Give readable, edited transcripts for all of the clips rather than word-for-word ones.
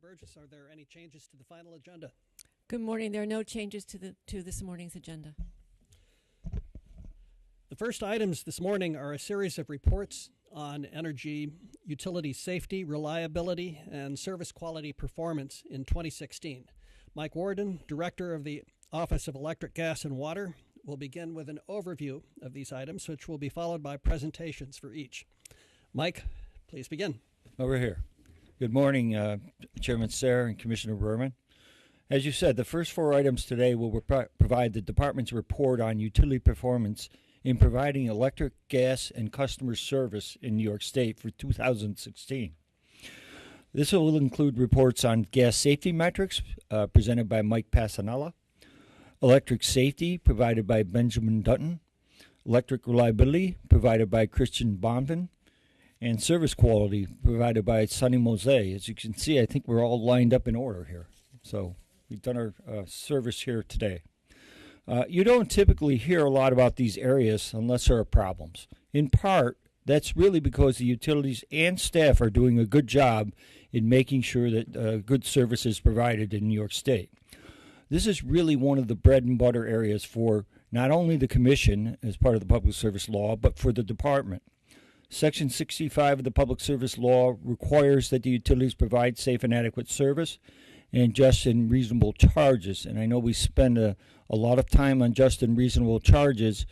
Burgess, are there any changes to the final agenda? Good morning. There are no changes to this morning's agenda. The first items this morning are a series of reports on energy utility safety, reliability, and service quality performance in 2016. Mike Warden, Director of the Office of Electric, Gas, and Water, will begin with an overview of these items, which will be followed by presentations for each. Mike, please begin. Over here. Good morning, Chairman Sayre and Commissioner Berman. As you said, the first four items today will provide the department's report on utility performance in providing electric, gas, and customer service in New York State for 2016. This will include reports on gas safety metrics presented by Mike Passanella, electric safety provided by Benjamin Dutton, electric reliability provided by Christian Bonvin, and service quality provided by Sonny Mose. As you can see, I think we're all lined up in order here. So we've done our service here today. You don't typically hear a lot about these areas unless there are problems. In part, that's really because the utilities and staff are doing a good job in making sure that good service is provided in New York State. This is really one of the bread and butter areas for not only the Commission as part of the Public Service Law, but for the department. Section 65 of the Public Service Law requires that the utilities provide safe and adequate service and just and reasonable charges. And I know we spend a lot of time on just and reasonable charges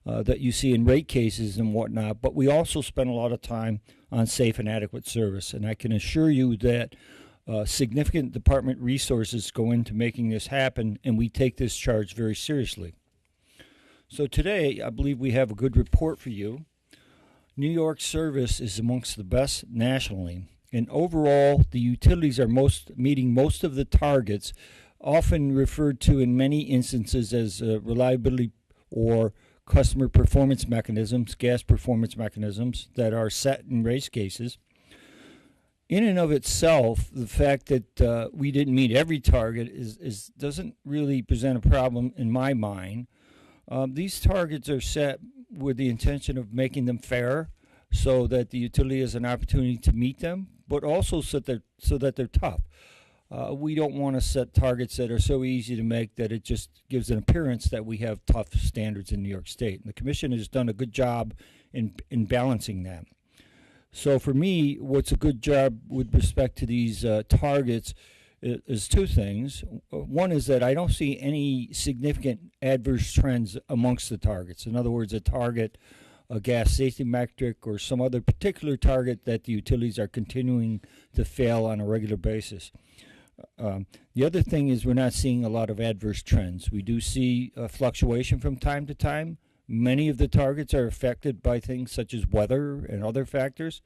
that you see in rate cases and whatnot, but we also spend a lot of time on safe and adequate service. And I can assure you that significant department resources go into making this happen, and we take this charge very seriously. So today, I believe we have a good report for you. New York service is amongst the best nationally, and overall, the utilities are meeting most of the targets, often referred to in many instances as reliability or customer performance mechanisms, gas performance mechanisms that are set in race cases. In and of itself, the fact that we didn't meet every target doesn't really present a problem in my mind. These targets are set with the intention of making them fair so that the utility has an opportunity to meet them, but also so that they're tough. We don't want to set targets that are so easy to make that it just gives an appearance that we have tough standards in New York State. And the Commission has done a good job in balancing that. So for me, what's a good job with respect to these targets is two things. One is that I don't see any significant adverse trends amongst the targets. In other words, a gas safety metric or some other particular target that the utilities are continuing to fail on a regular basis. The other thing is we're not seeing a lot of adverse trends. We do see fluctuation from time to time. Many of the targets are affected by things such as weather and other factors,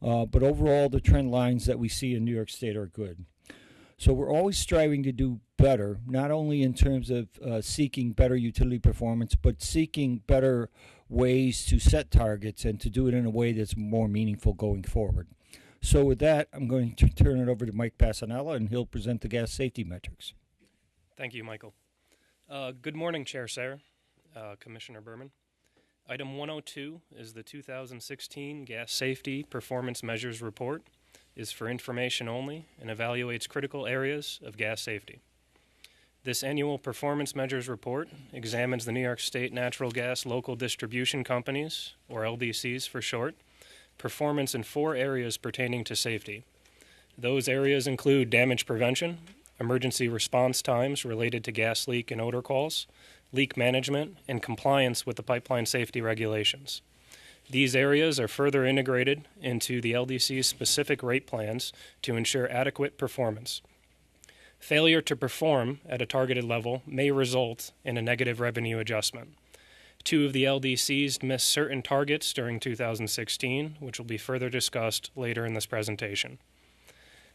but overall the trend lines that we see in New York State are good. So we're always striving to do better, not only in terms of seeking better utility performance, but seeking better ways to set targets and to do it in a way that's more meaningful going forward. So with that, I'm going to turn it over to Mike Passanella, and he'll present the gas safety metrics. Thank you, Michael. Good morning, Chair Sayre, Commissioner Berman. Item 102 is the 2016 Gas Safety Performance Measures Report, is for information only and evaluates critical areas of gas safety. This annual Performance Measures Report examines the New York State Natural Gas Local Distribution Companies, or LDCs for short, performance in 4 areas pertaining to safety. Those areas include damage prevention, emergency response times related to gas leak and odor calls, leak management, and compliance with the pipeline safety regulations. These areas are further integrated into the LDC's specific rate plans to ensure adequate performance. Failure to perform at a targeted level may result in a negative revenue adjustment. 2 of the LDCs missed certain targets during 2016, which will be further discussed later in this presentation.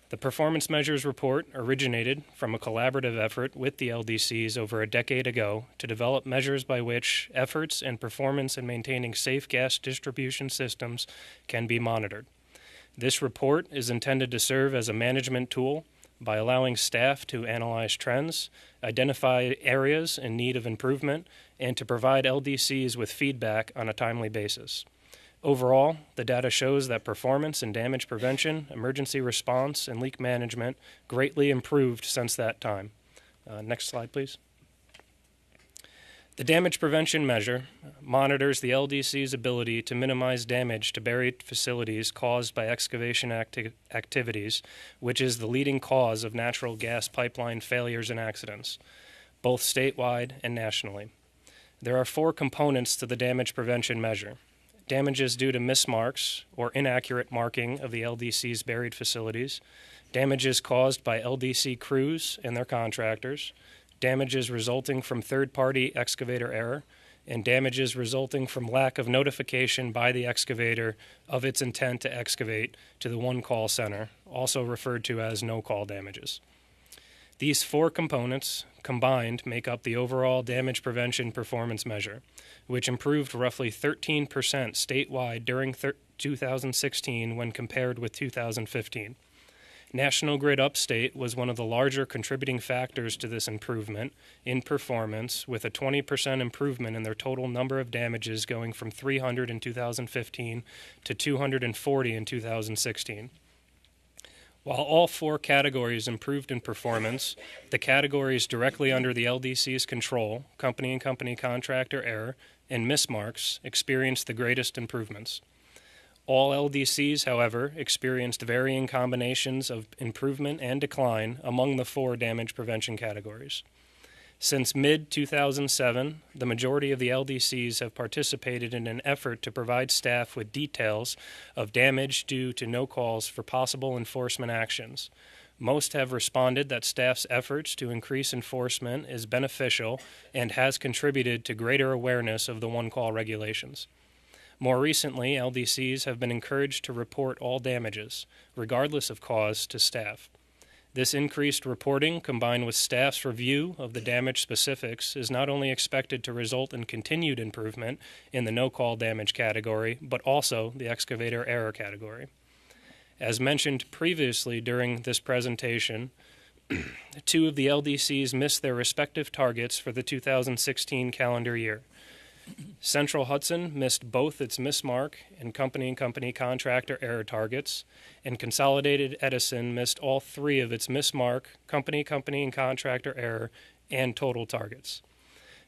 The Performance Measures Report originated from a collaborative effort with the LDCs over a decade ago to develop measures by which efforts and performance in maintaining safe gas distribution systems can be monitored. This report is intended to serve as a management tool by allowing staff to analyze trends, identify areas in need of improvement, and to provide LDCs with feedback on a timely basis. Overall, the data shows that performance in damage prevention, emergency response, and leak management greatly improved since that time. Next slide, please. The damage prevention measure monitors the LDC's ability to minimize damage to buried facilities caused by excavation activities, which is the leading cause of natural gas pipeline failures and accidents, both statewide and nationally. There are 4 components to the damage prevention measure: damages due to mismarks or inaccurate marking of the LDC's buried facilities, damages caused by LDC crews and their contractors, damages resulting from third-party excavator error, and damages resulting from lack of notification by the excavator of its intent to excavate to the one-call center, also referred to as no-call damages. These 4 components combined make up the overall damage prevention performance measure, which improved roughly 13% statewide during 2016 when compared with 2015. National Grid Upstate was one of the larger contributing factors to this improvement in performance, with a 20% improvement in their total number of damages going from 300 in 2015 to 240 in 2016. While all 4 categories improved in performance, the categories directly under the LDC's control, company and company contractor error, and mismarks, experienced the greatest improvements. All LDCs, however, experienced varying combinations of improvement and decline among the 4 damage prevention categories. Since mid-2007, the majority of the LDCs have participated in an effort to provide staff with details of damage due to no calls for possible enforcement actions. Most have responded that staff's efforts to increase enforcement is beneficial and has contributed to greater awareness of the one-call regulations. More recently, LDCs have been encouraged to report all damages, regardless of cause, to staff. This increased reporting, combined with staff's review of the damage specifics, is not only expected to result in continued improvement in the no-call damage category, but also the excavator error category. As mentioned previously during this presentation, 2 of the LDCs missed their respective targets for the 2016 calendar year. Central Hudson missed both its mismark and company contractor error targets, and Consolidated Edison missed all 3 of its mismark, company and contractor error, and total targets.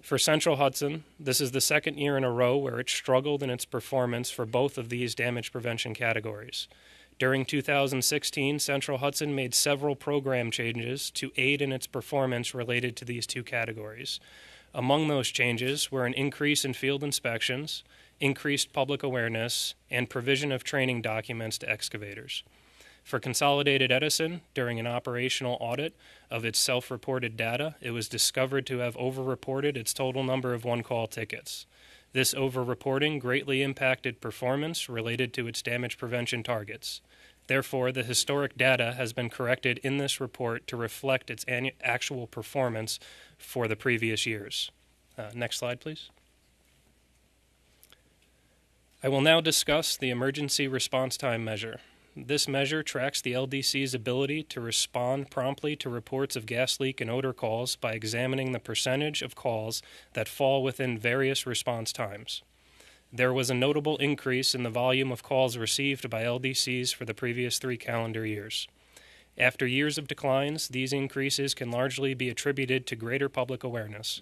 For Central Hudson, this is the 2nd year in a row where it struggled in its performance for both of these damage prevention categories. During 2016, Central Hudson made several program changes to aid in its performance related to these 2 categories. Among those changes were an increase in field inspections, increased public awareness, and provision of training documents to excavators. For Consolidated Edison, during an operational audit of its self-reported data, it was discovered to have over-reported its total number of one-call tickets. This over-reporting greatly impacted performance related to its damage prevention targets. Therefore, the historic data has been corrected in this report to reflect its actual performance for the previous years. Next slide, please. I will now discuss the emergency response time measure. This measure tracks the LDC's ability to respond promptly to reports of gas leak and odor calls by examining the percentage of calls that fall within various response times. There was a notable increase in the volume of calls received by LDCs for the previous 3 calendar years. After years of declines, these increases can largely be attributed to greater public awareness.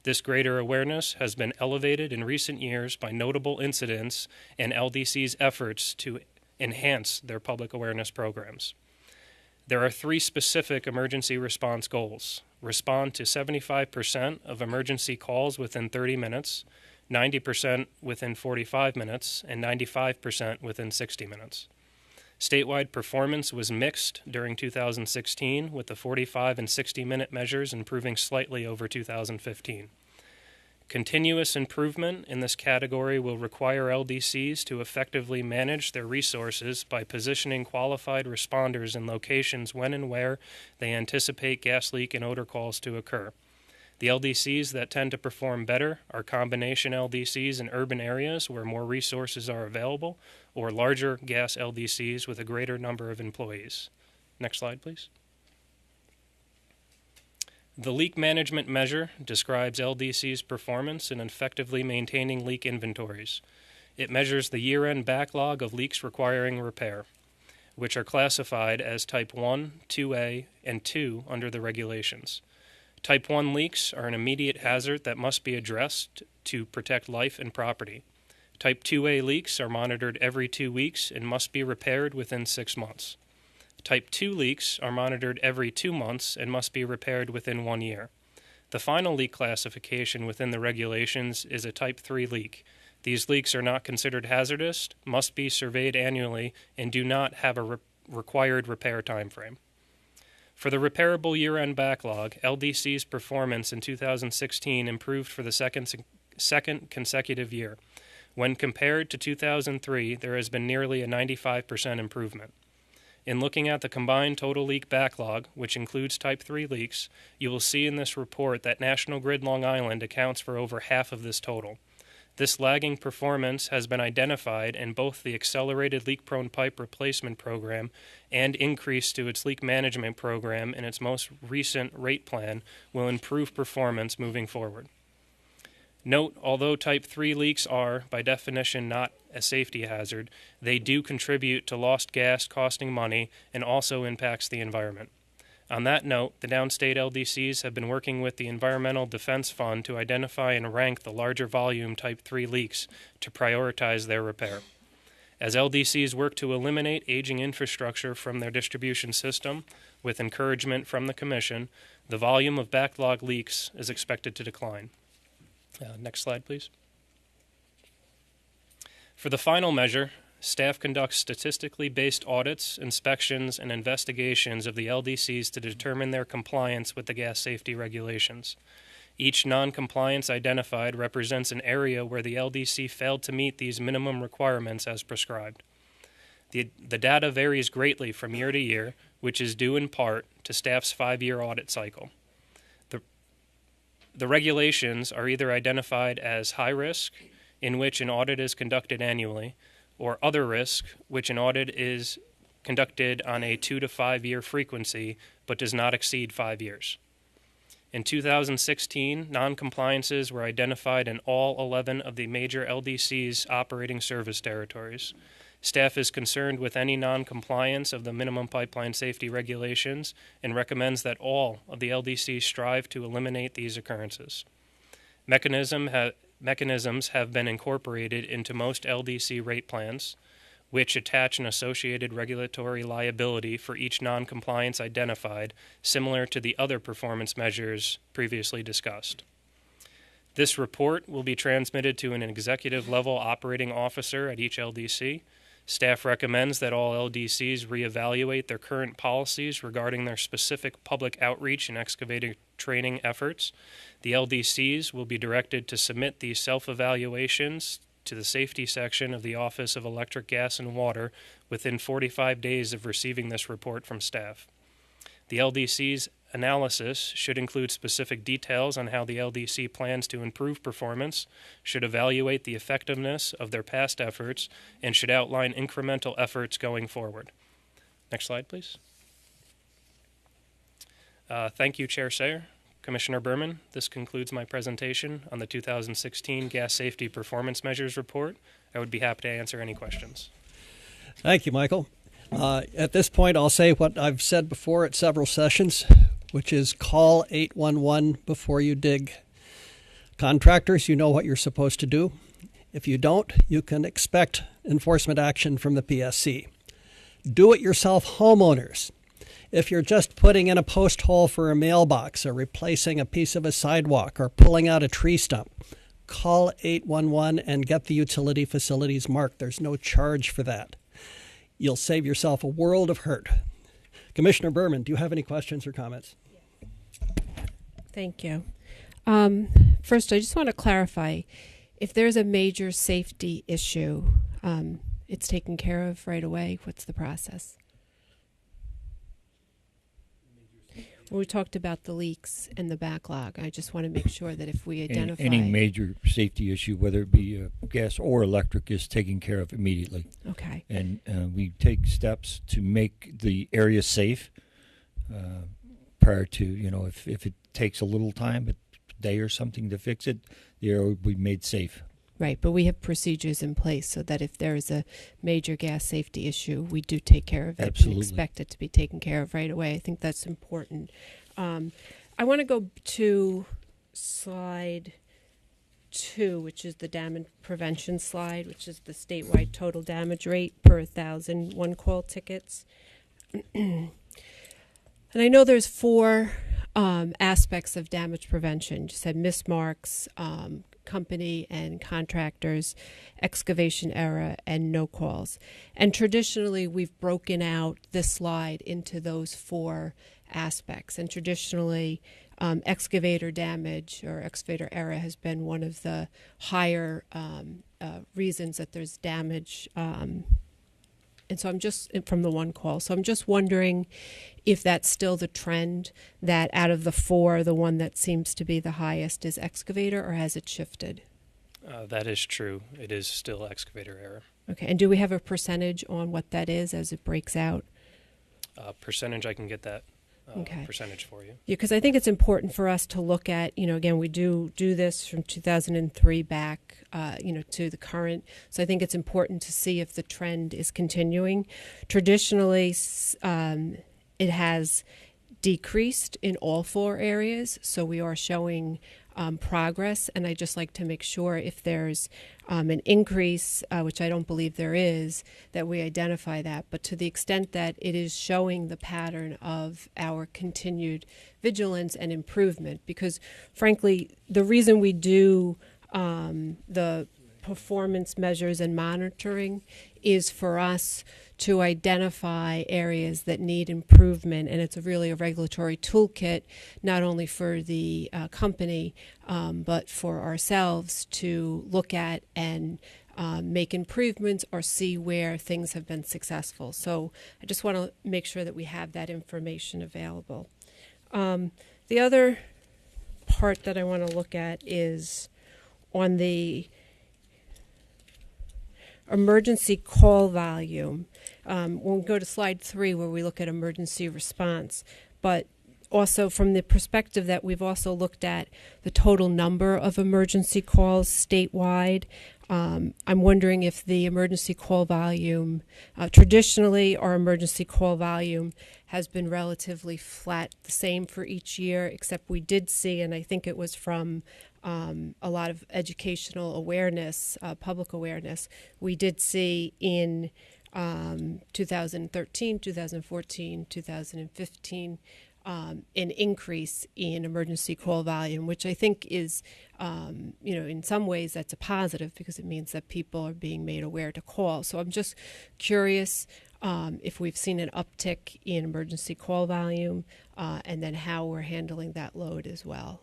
This greater awareness has been elevated in recent years by notable incidents and LDC's efforts to enhance their public awareness programs. There are 3 specific emergency response goals: respond to 75% of emergency calls within 30 minutes, 90% within 45 minutes, and 95% within 60 minutes. Statewide performance was mixed during 2016, with the 45 and 60-minute measures improving slightly over 2015. Continuous improvement in this category will require LDCs to effectively manage their resources by positioning qualified responders in locations when and where they anticipate gas leak and odor calls to occur. The LDCs that tend to perform better are combination LDCs in urban areas where more resources are available, or larger gas LDCs with a greater number of employees. Next slide, please. The leak management measure describes LDC's performance in effectively maintaining leak inventories. It measures the year-end backlog of leaks requiring repair, which are classified as Type 1, 2A, and 2 under the regulations. Type 1 leaks are an immediate hazard that must be addressed to protect life and property. Type 2A leaks are monitored every 2 weeks and must be repaired within 6 months. Type 2 leaks are monitored every 2 months and must be repaired within 1 year. The final leak classification within the regulations is a Type 3 leak. These leaks are not considered hazardous, must be surveyed annually, and do not have a required repair timeframe. For the repairable year-end backlog, LDC's performance in 2016 improved for the second consecutive year. When compared to 2003, there has been nearly a 95% improvement. In looking at the combined total leak backlog, which includes Type 3 leaks, you will see in this report that National Grid Long Island accounts for over half of this total. This lagging performance has been identified in both the Accelerated Leak-Prone Pipe Replacement Program and increase to its leak management program in its most recent rate plan will improve performance moving forward. Note, although Type 3 leaks are, by definition, not a safety hazard, they do contribute to lost gas costing money and also impacts the environment. On that note, the downstate LDCs have been working with the Environmental Defense Fund to identify and rank the larger volume Type 3 leaks to prioritize their repair. As LDCs work to eliminate aging infrastructure from their distribution system, with encouragement from the Commission, the volume of backlog leaks is expected to decline. Next slide, please. For the final measure, staff conducts statistically based audits, inspections, and investigations of the LDCs to determine their compliance with the gas safety regulations. Each non-compliance identified represents an area where the LDC failed to meet these minimum requirements as prescribed. The data varies greatly from year to year, which is due in part to staff's 5-year audit cycle. The regulations are either identified as high risk, in which an audit is conducted annually, or other risk, which an audit is conducted on a 2 to 5 year frequency, but does not exceed 5 years. In 2016, non-compliances were identified in all 11 of the major LDC's operating service territories. Staff is concerned with any non-compliance of the minimum pipeline safety regulations and recommends that all of the LDCs strive to eliminate these occurrences. Mechanisms have been incorporated into most LDC rate plans, which attach an associated regulatory liability for each non-compliance identified, similar to the other performance measures previously discussed. This report will be transmitted to an executive-level operating officer at each LDC. Staff recommends that all LDCs reevaluate their current policies regarding their specific public outreach and excavator training efforts. The LDCs will be directed to submit these self-evaluations to the safety section of the Office of Electric, Gas, and Water within 45 days of receiving this report from staff. The LDC's analysis should include specific details on how the LDC plans to improve performance, should evaluate the effectiveness of their past efforts, and should outline incremental efforts going forward. Next slide, please. Thank you, Chair Sayer. Commissioner Berman, this concludes my presentation on the 2016 Gas Safety Performance Measures Report. I would be happy to answer any questions. Thank you, Michael. At this point, I'll say what I've said before at several sessions, which is call 811 before you dig. Contractors, you know what you're supposed to do. If you don't, you can expect enforcement action from the PSC. Do-it-yourself homeowners. If you're just putting in a post hole for a mailbox or replacing a piece of a sidewalk or pulling out a tree stump, call 811 and get the utility facilities marked. There's no charge for that. You'll save yourself a world of hurt. Commissioner Berman, do you have any questions or comments? Thank you. First, I just want to clarify, if there's a major safety issue, it's taken care of right away. What's the process? We talked about the leaks and the backlog. I just want to make sure that if we identify any major safety issue, whether it be gas or electric, is taken care of immediately. Okay. And we take steps to make the area safe prior to, if it takes a little time, a day or something to fix it, the area will be made safe. Right, but we have procedures in place so that if there is a major gas safety issue, we do take care of it. Absolutely. And expect it to be taken care of right away. I think that's important. I want to go to slide 2, which is the damage prevention slide, which is the statewide total damage rate per 1,000 one-call tickets. And I know there's 4 aspects of damage prevention. You said mismarks, company and contractors, excavation error, and no calls. And traditionally, we've broken out this slide into those 4 aspects. And traditionally, excavator damage or excavator error has been one of the higher reasons that there's damage. And so I'm just from the one call. So I'm just wondering if that's still the trend, that out of the 4, the one that seems to be the highest is excavator, or has it shifted? That is true. It is still excavator error. Okay. And do we have a percentage on what that is as it breaks out? Percentage, I can get that Okay. percentage for you. Yeah, because I think it's important for us to look at, again, we do this from 2003 back, to the current. So I think it's important to see if the trend is continuing. Traditionally, it has decreased in all 4 areas, so we are showing progress, and I just like to make sure if there's an increase, which I don't believe there is, that we identify that. But to the extent that it is showing the pattern of our continued vigilance and improvement, because frankly, the reason we do the performance measures and monitoring is for us to identify areas that need improvement, and it's really a regulatory toolkit, not only for the company, but for ourselves to look at and make improvements or see where things have been successful. So I just want to make sure that we have that information available. The other part that I want to look at is on the emergency call volume. We'll go to slide 3 where we look at emergency response, but also from the perspective that we've also looked at the total number of emergency calls statewide. I'm wondering if the emergency call volume, traditionally our emergency call volume has been relatively flat, the same for each year, except we did see, and I think it was from a lot of educational awareness, public awareness, we did see in 2013, 2014, 2015, an increase in emergency call volume, which I think is, in some ways that's a positive because it means that people are being made aware to call. So I'm just curious if we've seen an uptick in emergency call volume and then how we're handling that load as well.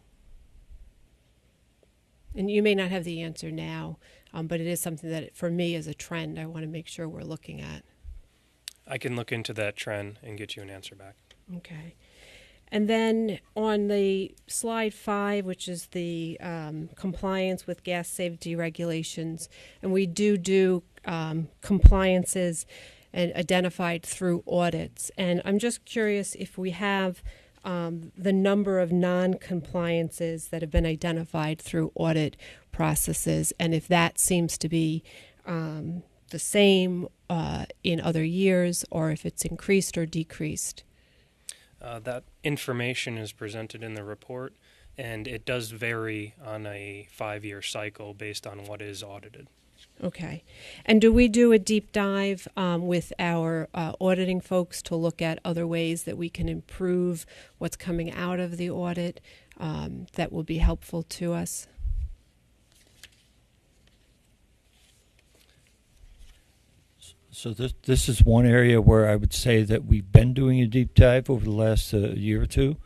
And you may not have the answer now, but it is something that, for me, as a trend, I want to make sure we're looking at. I can look into that trend and get you an answer back. Okay. And then on the slide 5, which is the compliance with gas safety regulations, and we do compliances and identified through audits. And I'm just curious if we have the number of non-compliances that have been identified through audit processes, and if that seems to be the same in other years, or if it's increased or decreased. That information is presented in the report, and it does vary on a 5-year cycle based on what is audited. Okay. And do we do a deep dive with our auditing folks to look at other ways that we can improve what's coming out of the audit that will be helpful to us? So this is one area where I would say that we've been doing a deep dive over the last year or two,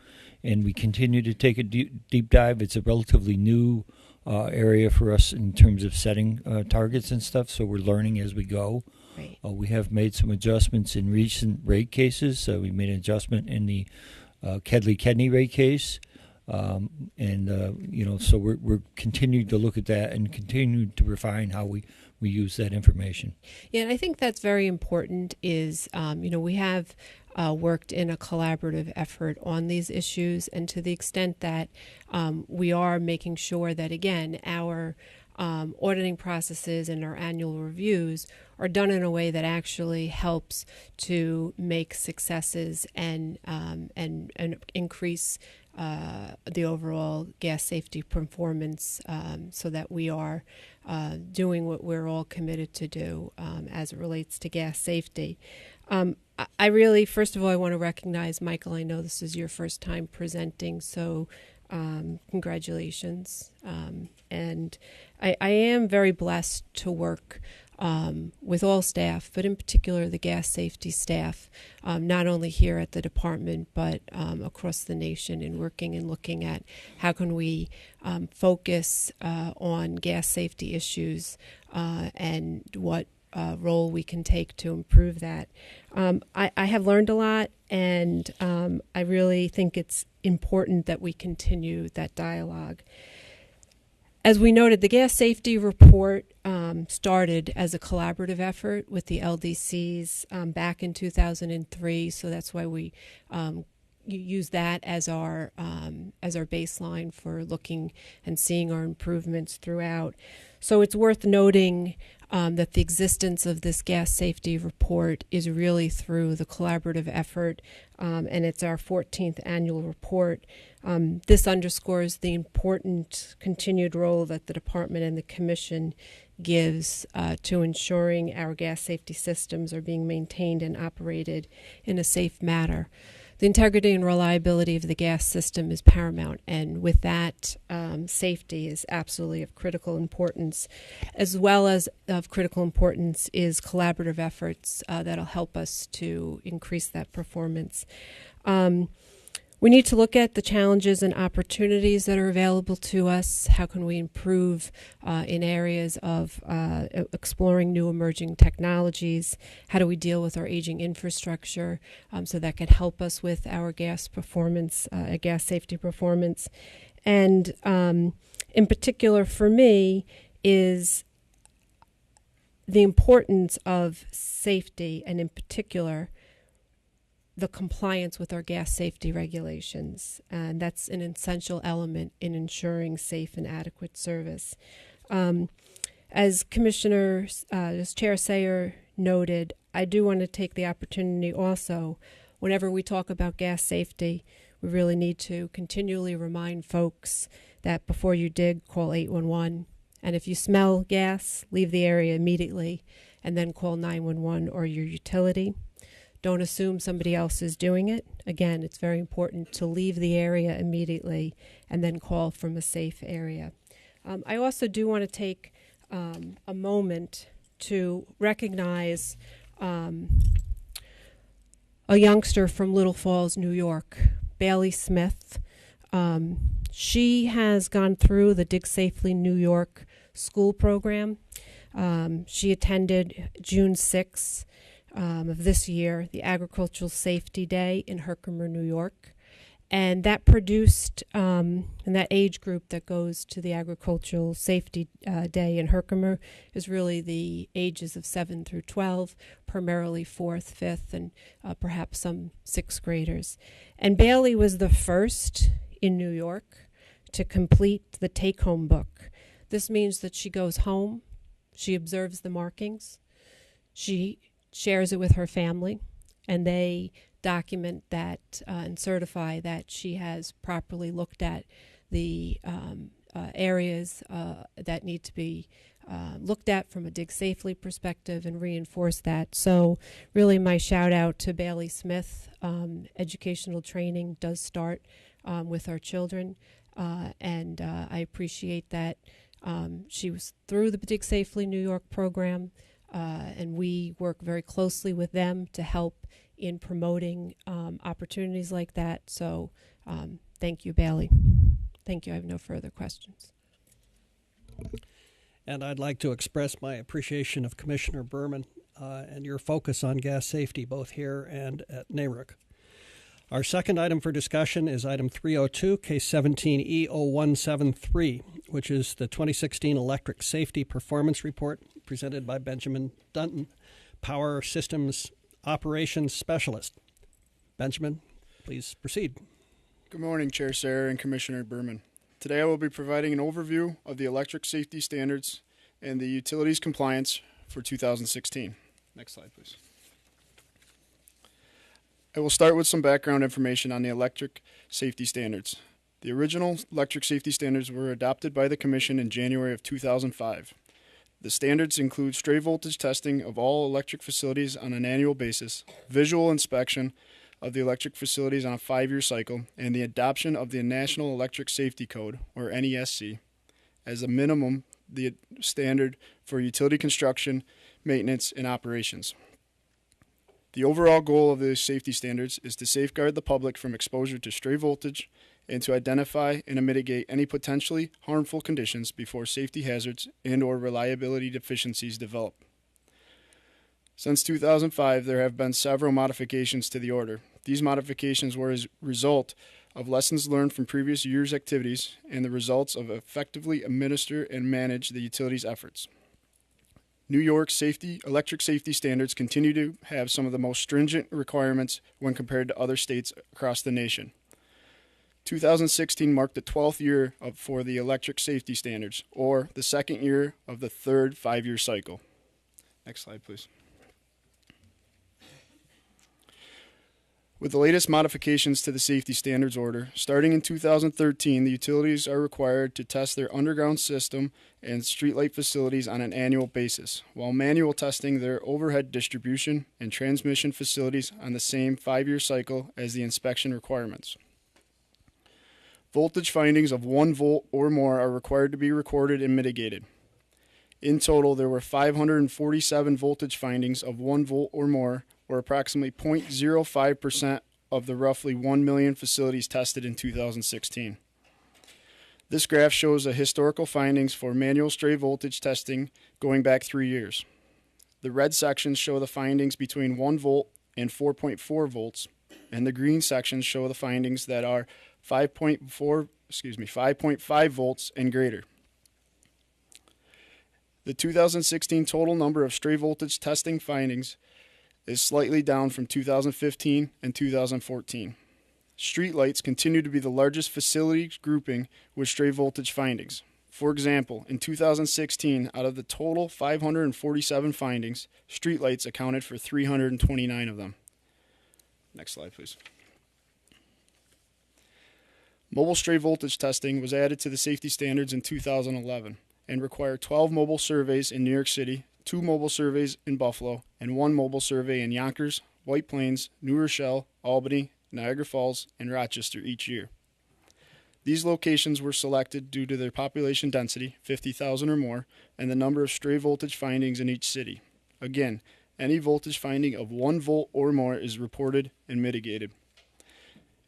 and we continue to take a deep dive. It's a relatively new area for us in terms of setting targets and stuff, so we're learning as we go. Right. We have made some adjustments in recent rate cases. We made an adjustment in the Kedley-Kedney rate case, so we're continuing to look at that and continue to refine how we use that information. Yeah, and I think that's very important is, we have worked in a collaborative effort on these issues, and to the extent that we are making sure that, again, our auditing processes and our annual reviews are done in a way that actually helps to make successes and increase the overall gas safety performance, so that we are doing what we're all committed to do as it relates to gas safety. I really, first of all, I want to recognize Michael. I know this is your first time presenting, so congratulations. And I am very blessed to work with all staff, but in particular the gas safety staff, not only here at the department, but across the nation, in working and looking at how can we focus on gas safety issues and what role we can take to improve that. I have learned a lot, and I really think it's important that we continue that dialogue. As we noted, the gas safety report started as a collaborative effort with the LDCs back in 2003, so that's why we use that as our baseline for looking and seeing our improvements throughout. So it's worth noting that the existence of this gas safety report is really through the collaborative effort, and it's our 14th annual report. This underscores the important continued role that the department and the commission gives to ensuring our gas safety systems are being maintained and operated in a safe manner. The integrity and reliability of the gas system is paramount, and with that, safety is absolutely of critical importance. As well as of critical importance is collaborative efforts that'll help us to increase that performance. We need to look at the challenges and opportunities that are available to us. How can we improve in areas of exploring new emerging technologies? How do we deal with our aging infrastructure so that can help us with our gas performance, gas safety performance? And in particular for me is the importance of safety, and in particular the compliance with our gas safety regulations, and that's an essential element in ensuring safe and adequate service. As Chair Sayer noted, I do want to take the opportunity also, whenever we talk about gas safety, we really need to continually remind folks that before you dig, call 811, and if you smell gas, leave the area immediately, and then call 911 or your utility. Don't assume somebody else is doing it. Again, it's very important to leave the area immediately and then call from a safe area. I also do want to take a moment to recognize a youngster from Little Falls, New York, Bailey Smith. She has gone through the Dig Safely New York school program. She attended June 6th of this year, the Agricultural Safety Day in Herkimer, New York. And that produced, in that age group that goes to the Agricultural Safety Day in Herkimer is really the ages of 7 through 12, primarily 4th, 5th, and perhaps some 6th graders. And Bailey was the first in New York to complete the take-home book. This means that she goes home, she observes the markings, she shares it with her family, and they document that and certify that she has properly looked at the areas that need to be looked at from a Dig Safely perspective and reinforce that. So really my shout out to Bailey Smith. Educational training does start with our children, and I appreciate that she was through the Dig Safely New York program. And we work very closely with them to help in promoting opportunities like that. So thank you, Bailey. Thank you. I have no further questions. And I'd like to express my appreciation of Commissioner Berman and your focus on gas safety, both here and at NARUC. Our second item for discussion is item 302, case 17E0173, which is the 2016 Electric Safety Performance Report presented by Benjamin Dunton, Power Systems Operations Specialist. Benjamin, please proceed. Good morning, Chair Sayer and Commissioner Berman. Today I will be providing an overview of the electric safety standards and the utilities compliance for 2016. Next slide, please. I will start with some background information on the electric safety standards. The original electric safety standards were adopted by the Commission in January of 2005. The standards include stray voltage testing of all electric facilities on an annual basis, visual inspection of the electric facilities on a 5-year cycle, and the adoption of the National Electric Safety Code, or NESC, as a minimum the standard for utility construction, maintenance, and operations. The overall goal of the safety standards is to safeguard the public from exposure to stray voltage and to identify and mitigate any potentially harmful conditions before safety hazards and/or reliability deficiencies develop. Since 2005, there have been several modifications to the order. These modifications were as a result of lessons learned from previous years' activities and the results of effectively administer and manage the utilities' efforts. New York's electric safety standards continue to have some of the most stringent requirements when compared to other states across the nation. 2016 marked the 12th year for the electric safety standards, or the second year of the third 5-year cycle. Next slide, please. With the latest modifications to the safety standards order, starting in 2013, the utilities are required to test their underground system and streetlight facilities on an annual basis, while manual testing their overhead distribution and transmission facilities on the same 5-year cycle as the inspection requirements. Voltage findings of 1 volt or more are required to be recorded and mitigated. In total, there were 547 voltage findings of 1 volt or more, or approximately 0.05% of the roughly 1 million facilities tested in 2016. This graph shows the historical findings for manual stray voltage testing going back 3 years. The red sections show the findings between 1 volt and 4.4 volts, and the green sections show the findings that are 5.5 volts and greater. The 2016 total number of stray voltage testing findings is slightly down from 2015 and 2014. Streetlights continue to be the largest facility grouping with stray voltage findings. For example, in 2016, out of the total 547 findings, streetlights accounted for 329 of them. Next slide, please. Mobile stray voltage testing was added to the safety standards in 2011 and required 12 mobile surveys in New York City, 2 mobile surveys in Buffalo, and 1 mobile survey in Yonkers, White Plains, New Rochelle, Albany, Niagara Falls, and Rochester each year. These locations were selected due to their population density, 50,000 or more, and the number of stray voltage findings in each city. Again, any voltage finding of 1 volt or more is reported and mitigated.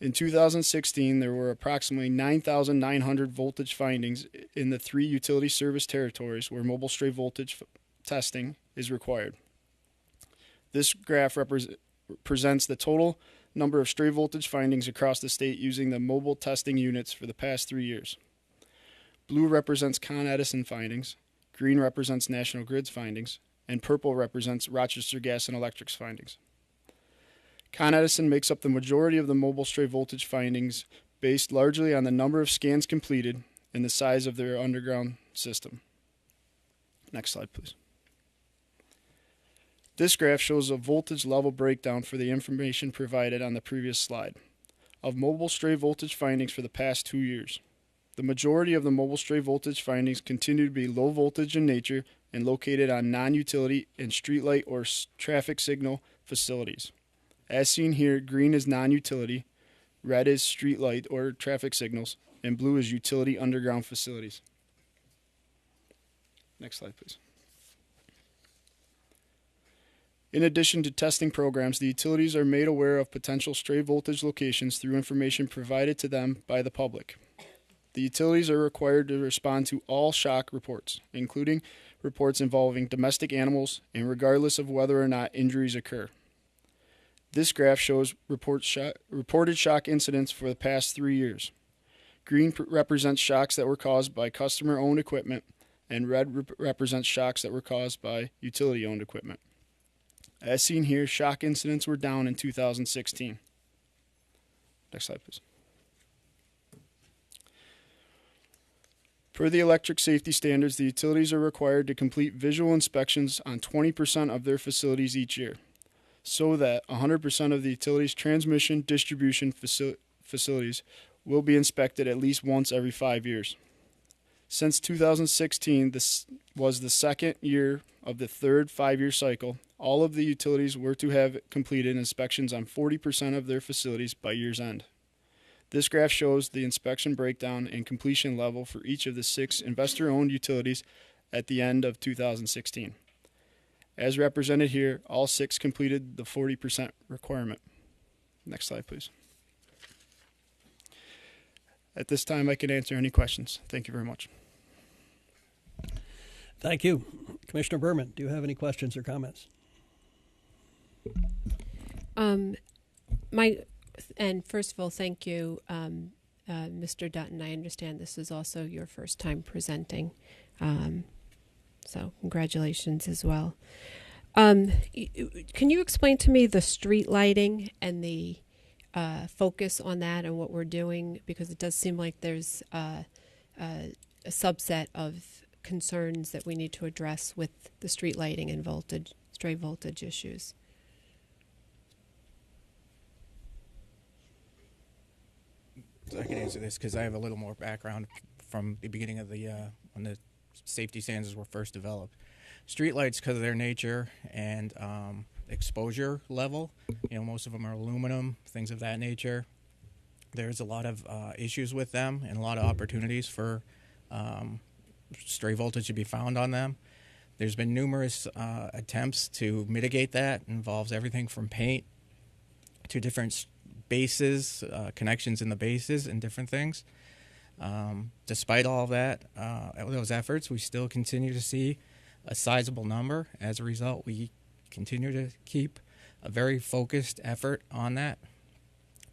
In 2016, there were approximately 9,900 voltage findings in the 3 utility service territories where mobile stray voltage testing is required. This graph presents the total number of stray voltage findings across the state using the mobile testing units for the past 3 years. Blue represents Con Edison findings, green represents National Grid's findings, and purple represents Rochester Gas and Electric's findings. Con Edison makes up the majority of the mobile stray voltage findings based largely on the number of scans completed and the size of their underground system. Next slide, please. This graph shows a voltage level breakdown for the information provided on the previous slide of mobile stray voltage findings for the past 2 years. The majority of the mobile stray voltage findings continue to be low voltage in nature and located on non-utility and streetlight or traffic signal facilities. As seen here, green is non-utility, red is streetlight or traffic signals, and blue is utility underground facilities. Next slide, please. In addition to testing programs, the utilities are made aware of potential stray voltage locations through information provided to them by the public. The utilities are required to respond to all shock reports, including reports involving domestic animals and regardless of whether or not injuries occur. This graph shows reported shock incidents for the past 3 years. Green represents shocks that were caused by customer-owned equipment, and red represents shocks that were caused by utility-owned equipment. As seen here, shock incidents were down in 2016. Next slide, please. Per the electric safety standards, the utilities are required to complete visual inspections on 20% of their facilities each year, so that 100% of the utilities' transmission distribution facilities will be inspected at least once every 5 years. Since 2016, this was the second year of the third 5-year cycle. All of the utilities were to have completed inspections on 40% of their facilities by year's end. This graph shows the inspection breakdown and completion level for each of the 6 investor-owned utilities at the end of 2016. As represented here, all 6 completed the 40% requirement. Next slide, please. At this time, I can answer any questions. Thank you very much. Thank you. Commissioner Berman, do you have any questions or comments? First of all, thank you, Mr. Dutton. I understand this is also your first time presenting, so congratulations as well. Can you explain to me the street lighting and the focus on that and what we're doing? Because it does seem like there's a subset of concerns that we need to address with the street lighting and stray voltage issues. So I can answer this because I have a little more background from the beginning of the when the safety standards were first developed. Streetlights, because of their nature and exposure level, most of them are aluminum, things of that nature. There's a lot of issues with them and a lot of opportunities for stray voltage to be found on them. There's been numerous attempts to mitigate that. It involves everything from paint to different bases, connections in the bases and different things. Despite all of that, those efforts, we still continue to see a sizable number. As a result, we continue to keep a very focused effort on that.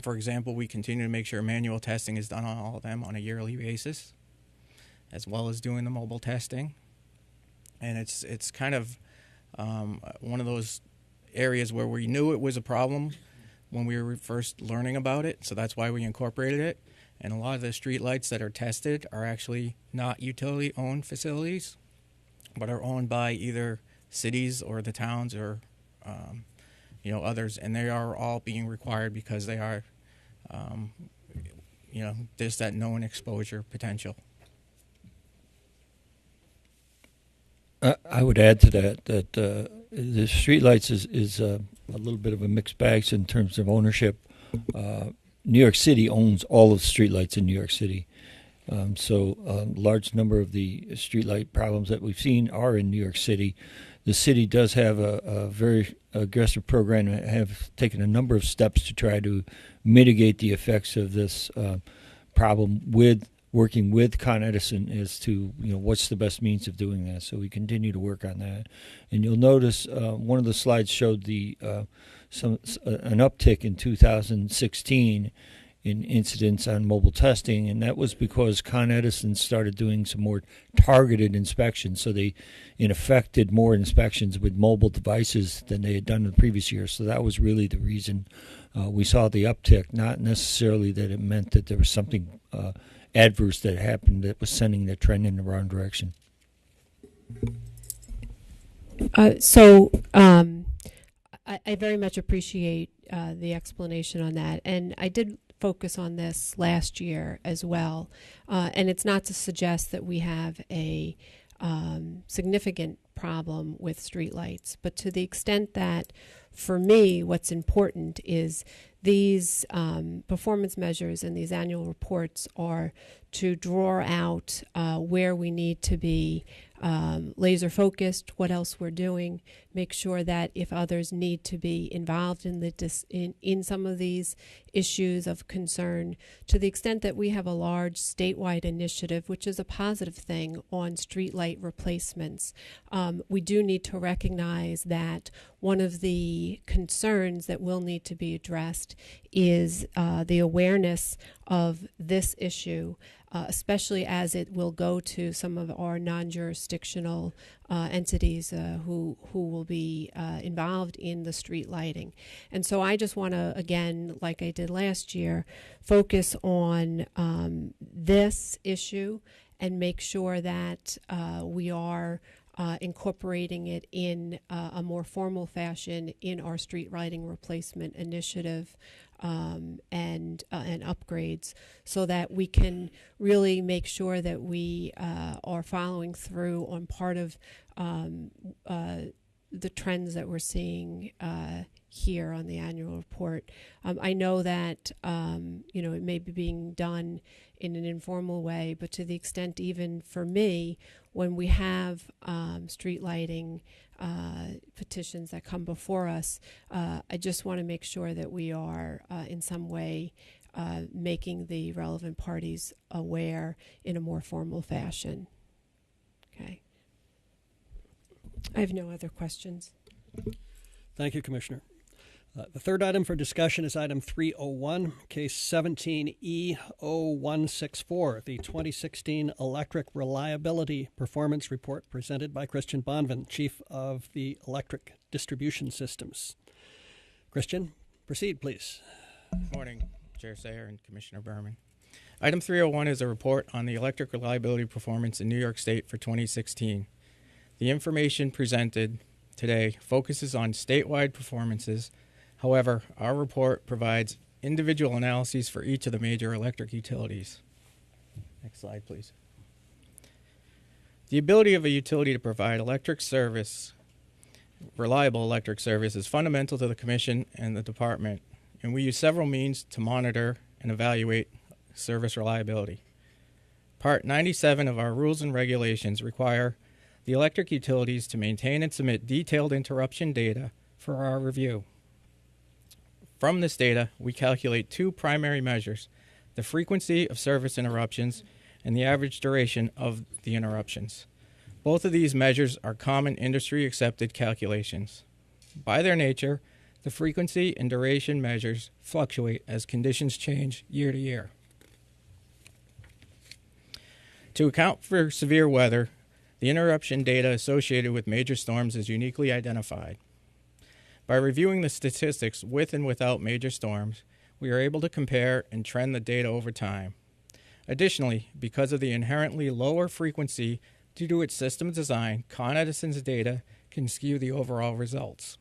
For example, we continue to make sure manual testing is done on all of them on a yearly basis, as well as doing the mobile testing. And it's kind of one of those areas where we knew it was a problem when we were first learning about it, so that's why we incorporated it. And a lot of the street lights that are tested are actually not utility-owned facilities, but are owned by either cities or the towns or others, and they are all being required because they are, there's that known exposure potential. I would add to that the streetlights is a little bit of a mixed bag in terms of ownership. New York City owns all of the streetlights in New York City. So a large number of the streetlight problems that we've seen are in New York City. The city does have a very aggressive program and have taken a number of steps to try to mitigate the effects of this problem with working with Con Edison as to what's the best means of doing that. So we continue to work on that. And you'll notice one of the slides showed the an uptick in 2016 in incidents on mobile testing, and that was because Con Edison started doing some more targeted inspections. So they, in effect, did more inspections with mobile devices than they had done in the previous year. So that was really the reason we saw the uptick, not necessarily that it meant that there was something adverse that happened that was sending the trend in the wrong direction. I very much appreciate the explanation on that, and I did focus on this last year as well, and it's not to suggest that we have a significant problem with streetlights, but to the extent that, for me, what's important is these performance measures and these annual reports are to draw out where we need to be laser focused, what else we're doing, make sure that if others need to be involved in some of these issues of concern, to the extent that we have a large statewide initiative, which is a positive thing, on streetlight replacements. We do need to recognize that one of the concerns that will need to be addressed is the awareness of this issue, especially as it will go to some of our non-jurisdictional entities who will be involved in the street lighting. And so I just want to, again, like I did last year, focus on this issue and make sure that we are incorporating it in a more formal fashion in our street lighting replacement initiative and upgrades, so that we can really make sure that we are following through on part of the trends that we're seeing here on the annual report. I know that it may be being done in an informal way, but to the extent, even for me, when we have street lighting petitions that come before us, I just want to make sure that we are in some way making the relevant parties aware in a more formal fashion. Okay. I have no other questions. Thank you, Commissioner. The third item for discussion is item 301, case 17E0164, the 2016 Electric Reliability Performance Report presented by Christian Bonvin, Chief of the Electric Distribution Systems. Christian, proceed, please. Good morning, Chair Sayer and Commissioner Berman. Item 301 is a report on the electric reliability performance in New York State for 2016. The information presented today focuses on statewide performances. However, our report provides individual analyses for each of the major electric utilities. Next slide, please. The ability of a utility to provide electric service, reliable electric service, is fundamental to the Commission and the Department, and we use several means to monitor and evaluate service reliability. Part 97 of our rules and regulations require the electric utilities to maintain and submit detailed interruption data for our review. From this data, we calculate two primary measures: the frequency of service interruptions and the average duration of the interruptions. Both of these measures are common industry-accepted calculations. By their nature, the frequency and duration measures fluctuate as conditions change year to year. To account for severe weather, the interruption data associated with major storms is uniquely identified. By reviewing the statistics with and without major storms, we are able to compare and trend the data over time. Additionally, because of the inherently lower frequency due to its system design, Con Edison's data can skew the overall results.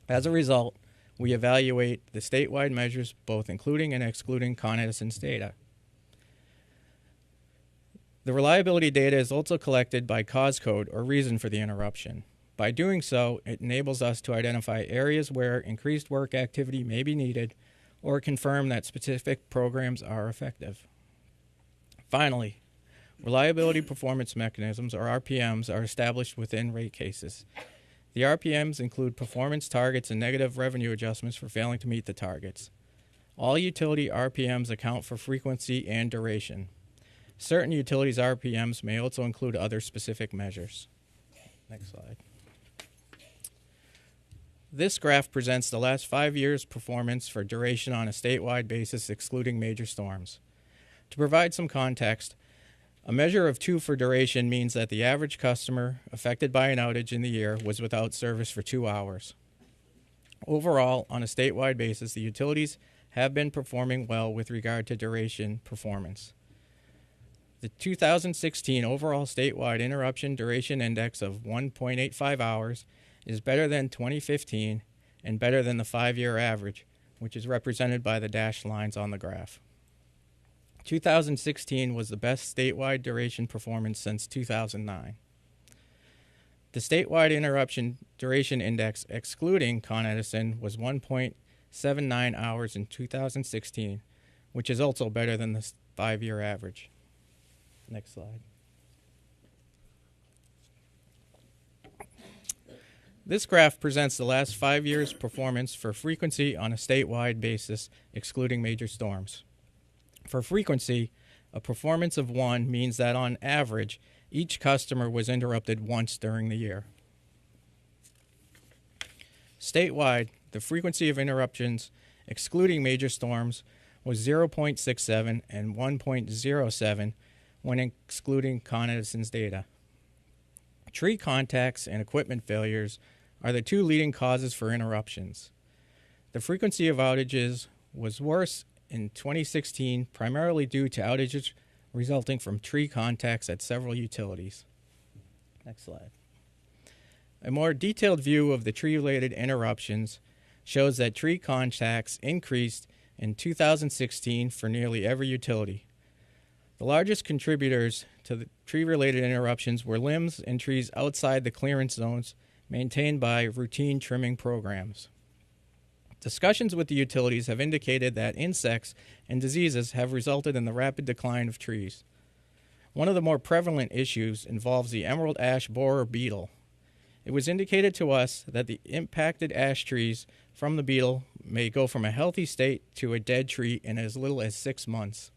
As a result, we evaluate the statewide measures, both including and excluding Con Edison's data. The reliability data is also collected by cause code, or reason for the interruption. By doing so, it enables us to identify areas where increased work activity may be needed, or confirm that specific programs are effective. Finally, reliability performance mechanisms, or RPMs, are established within rate cases. The RPMs include performance targets and negative revenue adjustments for failing to meet the targets. All utility RPMs account for frequency and duration. Certain utilities' RPMs may also include other specific measures. Next slide. This graph presents the last 5 years' performance for duration on a statewide basis, excluding major storms. To provide some context, a measure of 2 for duration means that the average customer affected by an outage in the year was without service for 2 hours. Overall, on a statewide basis, the utilities have been performing well with regard to duration performance. The 2016 overall statewide interruption duration index of 1.85 hours is better than 2015 and better than the 5-year average, which is represented by the dashed lines on the graph. 2016 was the best statewide duration performance since 2009. The statewide interruption duration index, excluding Con Edison, was 1.79 hours in 2016, which is also better than the 5-year average. Next slide. This graph presents the last 5 years' performance for frequency on a statewide basis, excluding major storms. For frequency, a performance of 1 means that on average, each customer was interrupted once during the year. Statewide, the frequency of interruptions, excluding major storms, was 0.67 and 1.07 when excluding Con Edison's data. Tree contacts and equipment failures are the 2 leading causes for interruptions. The frequency of outages was worse in 2016, primarily due to outages resulting from tree contacts at several utilities. Next slide. A more detailed view of the tree-related interruptions shows that tree contacts increased in 2016 for nearly every utility. The largest contributors to the tree-related interruptions were limbs and trees outside the clearance zones maintained by routine trimming programs. Discussions with the utilities have indicated that insects and diseases have resulted in the rapid decline of trees. One of the more prevalent issues involves the emerald ash borer beetle. It was indicated to us that the impacted ash trees from the beetle may go from a healthy state to a dead tree in as little as 6 months.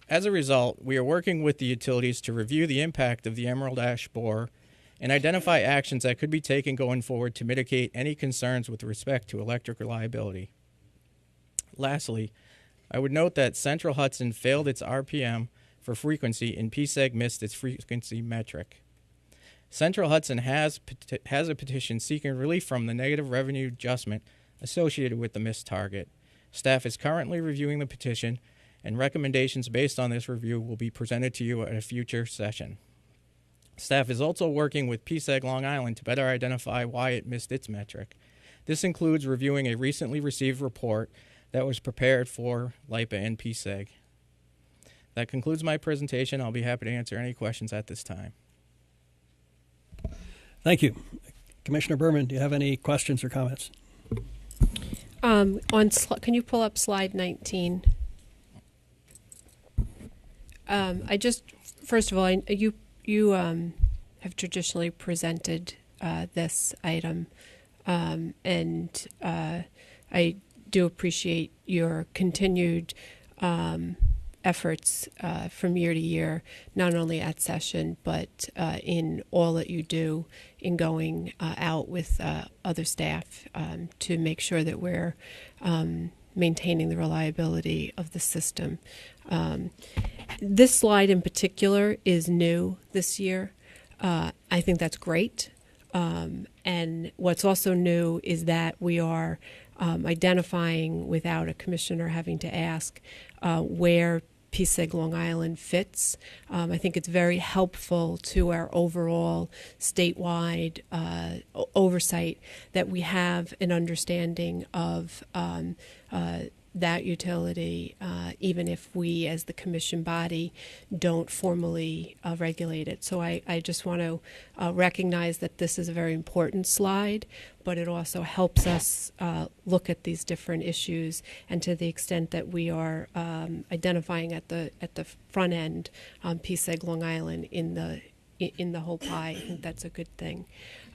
As a result, we are working with the utilities to review the impact of the emerald ash borer and identify actions that could be taken going forward to mitigate any concerns with respect to electric reliability. Lastly, I would note that Central Hudson failed its RPM for frequency and PSEG missed its frequency metric. Central Hudson has a petition seeking relief from the negative revenue adjustment associated with the missed target. Staff is currently reviewing the petition, and recommendations based on this review will be presented to you at a future session. Staff is also working with PSEG Long Island to better identify why it missed its metric. This includes reviewing a recently received report that was prepared for LIPA and PSEG. That concludes my presentation. I'll be happy to answer any questions at this time. Thank you. Commissioner Berman, do you have any questions or comments? Can you pull up slide 19? First of all, you have traditionally presented this item, and I do appreciate your continued efforts from year to year, not only at session, but in all that you do in going out with other staff to make sure that we're maintaining the reliability of the system. This slide in particular is new this year. I think that's great. And what's also new is that we are identifying, without a commissioner having to ask, where PSEG Long Island fits. I think it's very helpful to our overall statewide oversight that we have an understanding of that utility, even if we as the commission body don't formally regulate it. So I just want to recognize that this is a very important slide, but it also helps us look at these different issues, and to the extent that we are identifying at the front end PSEG Long Island in the whole pie, I think that's a good thing.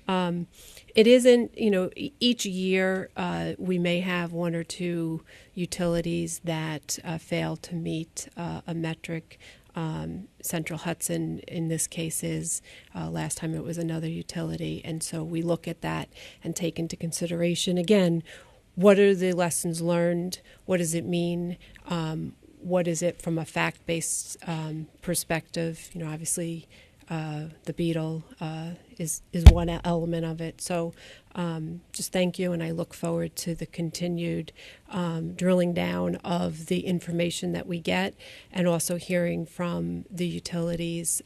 It isn't, each year we may have one or two utilities that fail to meet a metric. Central Hudson, in this case, is last time it was another utility. And so we look at that and take into consideration, again, what are the lessons learned? What does it mean? What is it from a fact-based perspective? Obviously, the beetle is one element of it. So just thank you, and I look forward to the continued drilling down of the information that we get, and also hearing from the utilities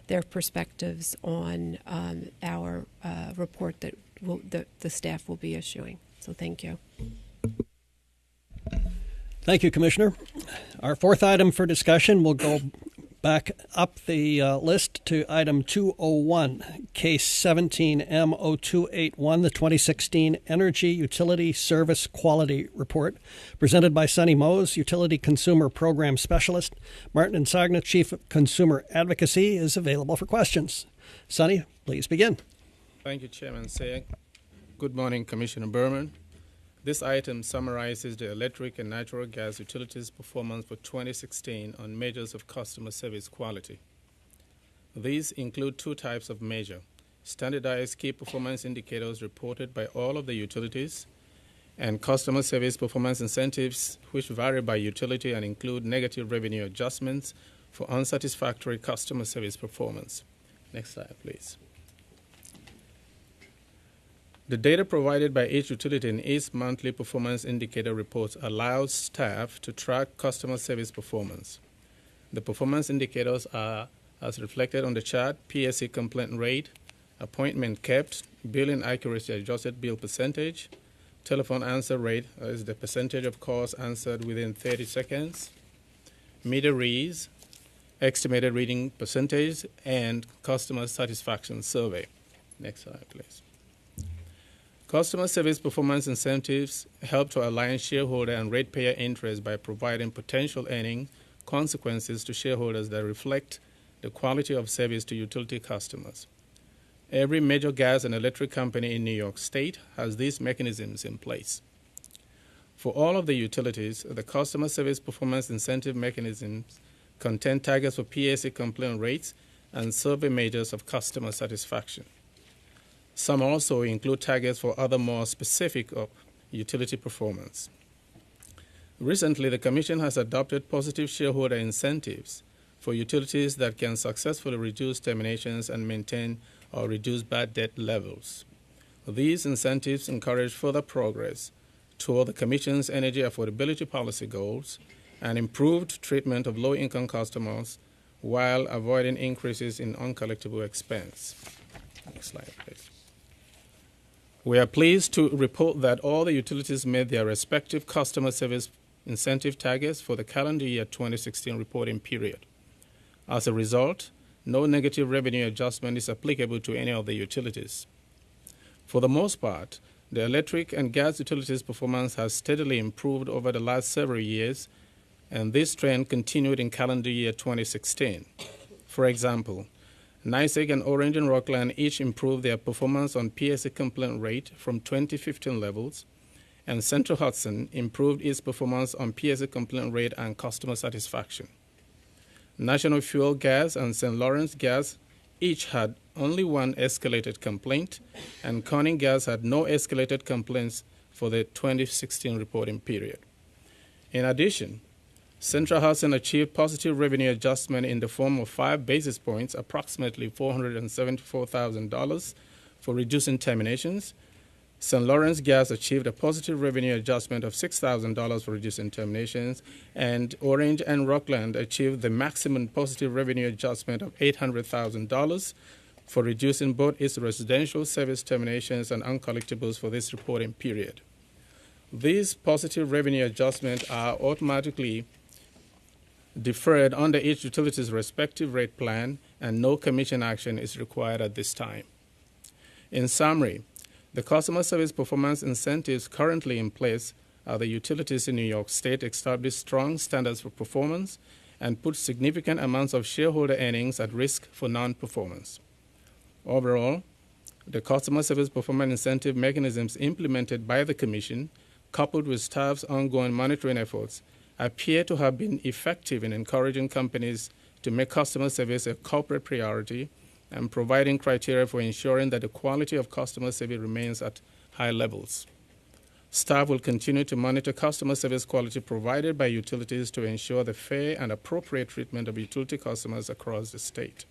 their perspectives on our report that the staff will be issuing. So thank you. Thank you, Commissioner. Our fourth item for discussion will go back up the list to item 201, case 17M0281, the 2016 Energy Utility Service Quality Report, presented by Sonny Mose, Utility Consumer Program Specialist. Martin Insagna, Chief of Consumer Advocacy, is available for questions. Sonny, please begin. Thank you, Chairman Sayek. Good morning, Commissioner Berman. This item summarizes the electric and natural gas utilities performance for 2016 on measures of customer service quality. These include two types of measure: standardized key performance indicators reported by all of the utilities, and customer service performance incentives, which vary by utility and include negative revenue adjustments for unsatisfactory customer service performance. Next slide, please. The data provided by each utility in its monthly performance indicator reports allows staff to track customer service performance. The performance indicators are, as reflected on the chart, PSC complaint rate, appointment kept, billing accuracy adjusted bill percentage, telephone answer rate is the percentage of calls answered within 30 seconds, meter reads, estimated reading percentage, and customer satisfaction survey. Next slide, please. Customer service performance incentives help to align shareholder and ratepayer interests by providing potential earning consequences to shareholders that reflect the quality of service to utility customers. Every major gas and electric company in New York State has these mechanisms in place. For all of the utilities, the customer service performance incentive mechanisms contain targets for PSC complaint rates and survey measures of customer satisfaction. Some also include targets for other more specific of utility performance. Recently, the Commission has adopted positive shareholder incentives for utilities that can successfully reduce terminations and maintain or reduce bad debt levels. These incentives encourage further progress toward the Commission's energy affordability policy goals and improved treatment of low-income customers while avoiding increases in uncollectible expense. Next slide, please. We are pleased to report that all the utilities met their respective customer service incentive targets for the calendar year 2016 reporting period. As a result, no negative revenue adjustment is applicable to any of the utilities. For the most part, the electric and gas utilities' performance has steadily improved over the last several years, and this trend continued in calendar year 2016. For example, NYSEG and Orange and Rockland each improved their performance on PSC complaint rate from 2015 levels, and Central Hudson improved its performance on PSC complaint rate and customer satisfaction. National Fuel Gas and St. Lawrence Gas each had only one escalated complaint, and Corning Gas had no escalated complaints for the 2016 reporting period. In addition, Central Hudson achieved positive revenue adjustment in the form of 5 basis points, approximately $474,000, for reducing terminations. St. Lawrence Gas achieved a positive revenue adjustment of $6,000 for reducing terminations, and Orange and Rockland achieved the maximum positive revenue adjustment of $800,000 for reducing both its residential service terminations and uncollectibles for this reporting period. These positive revenue adjustments are automatically deferred under each utility's respective rate plan, and no commission action is required at this time. In summary, the customer service performance incentives currently in place at the utilities in New York State establish strong standards for performance and put significant amounts of shareholder earnings at risk for non-performance. Overall, the customer service performance incentive mechanisms implemented by the Commission, coupled with staff's ongoing monitoring efforts, appear to have been effective in encouraging companies to make customer service a corporate priority and providing criteria for ensuring that the quality of customer service remains at high levels. Staff will continue to monitor customer service quality provided by utilities to ensure the fair and appropriate treatment of utility customers across the state.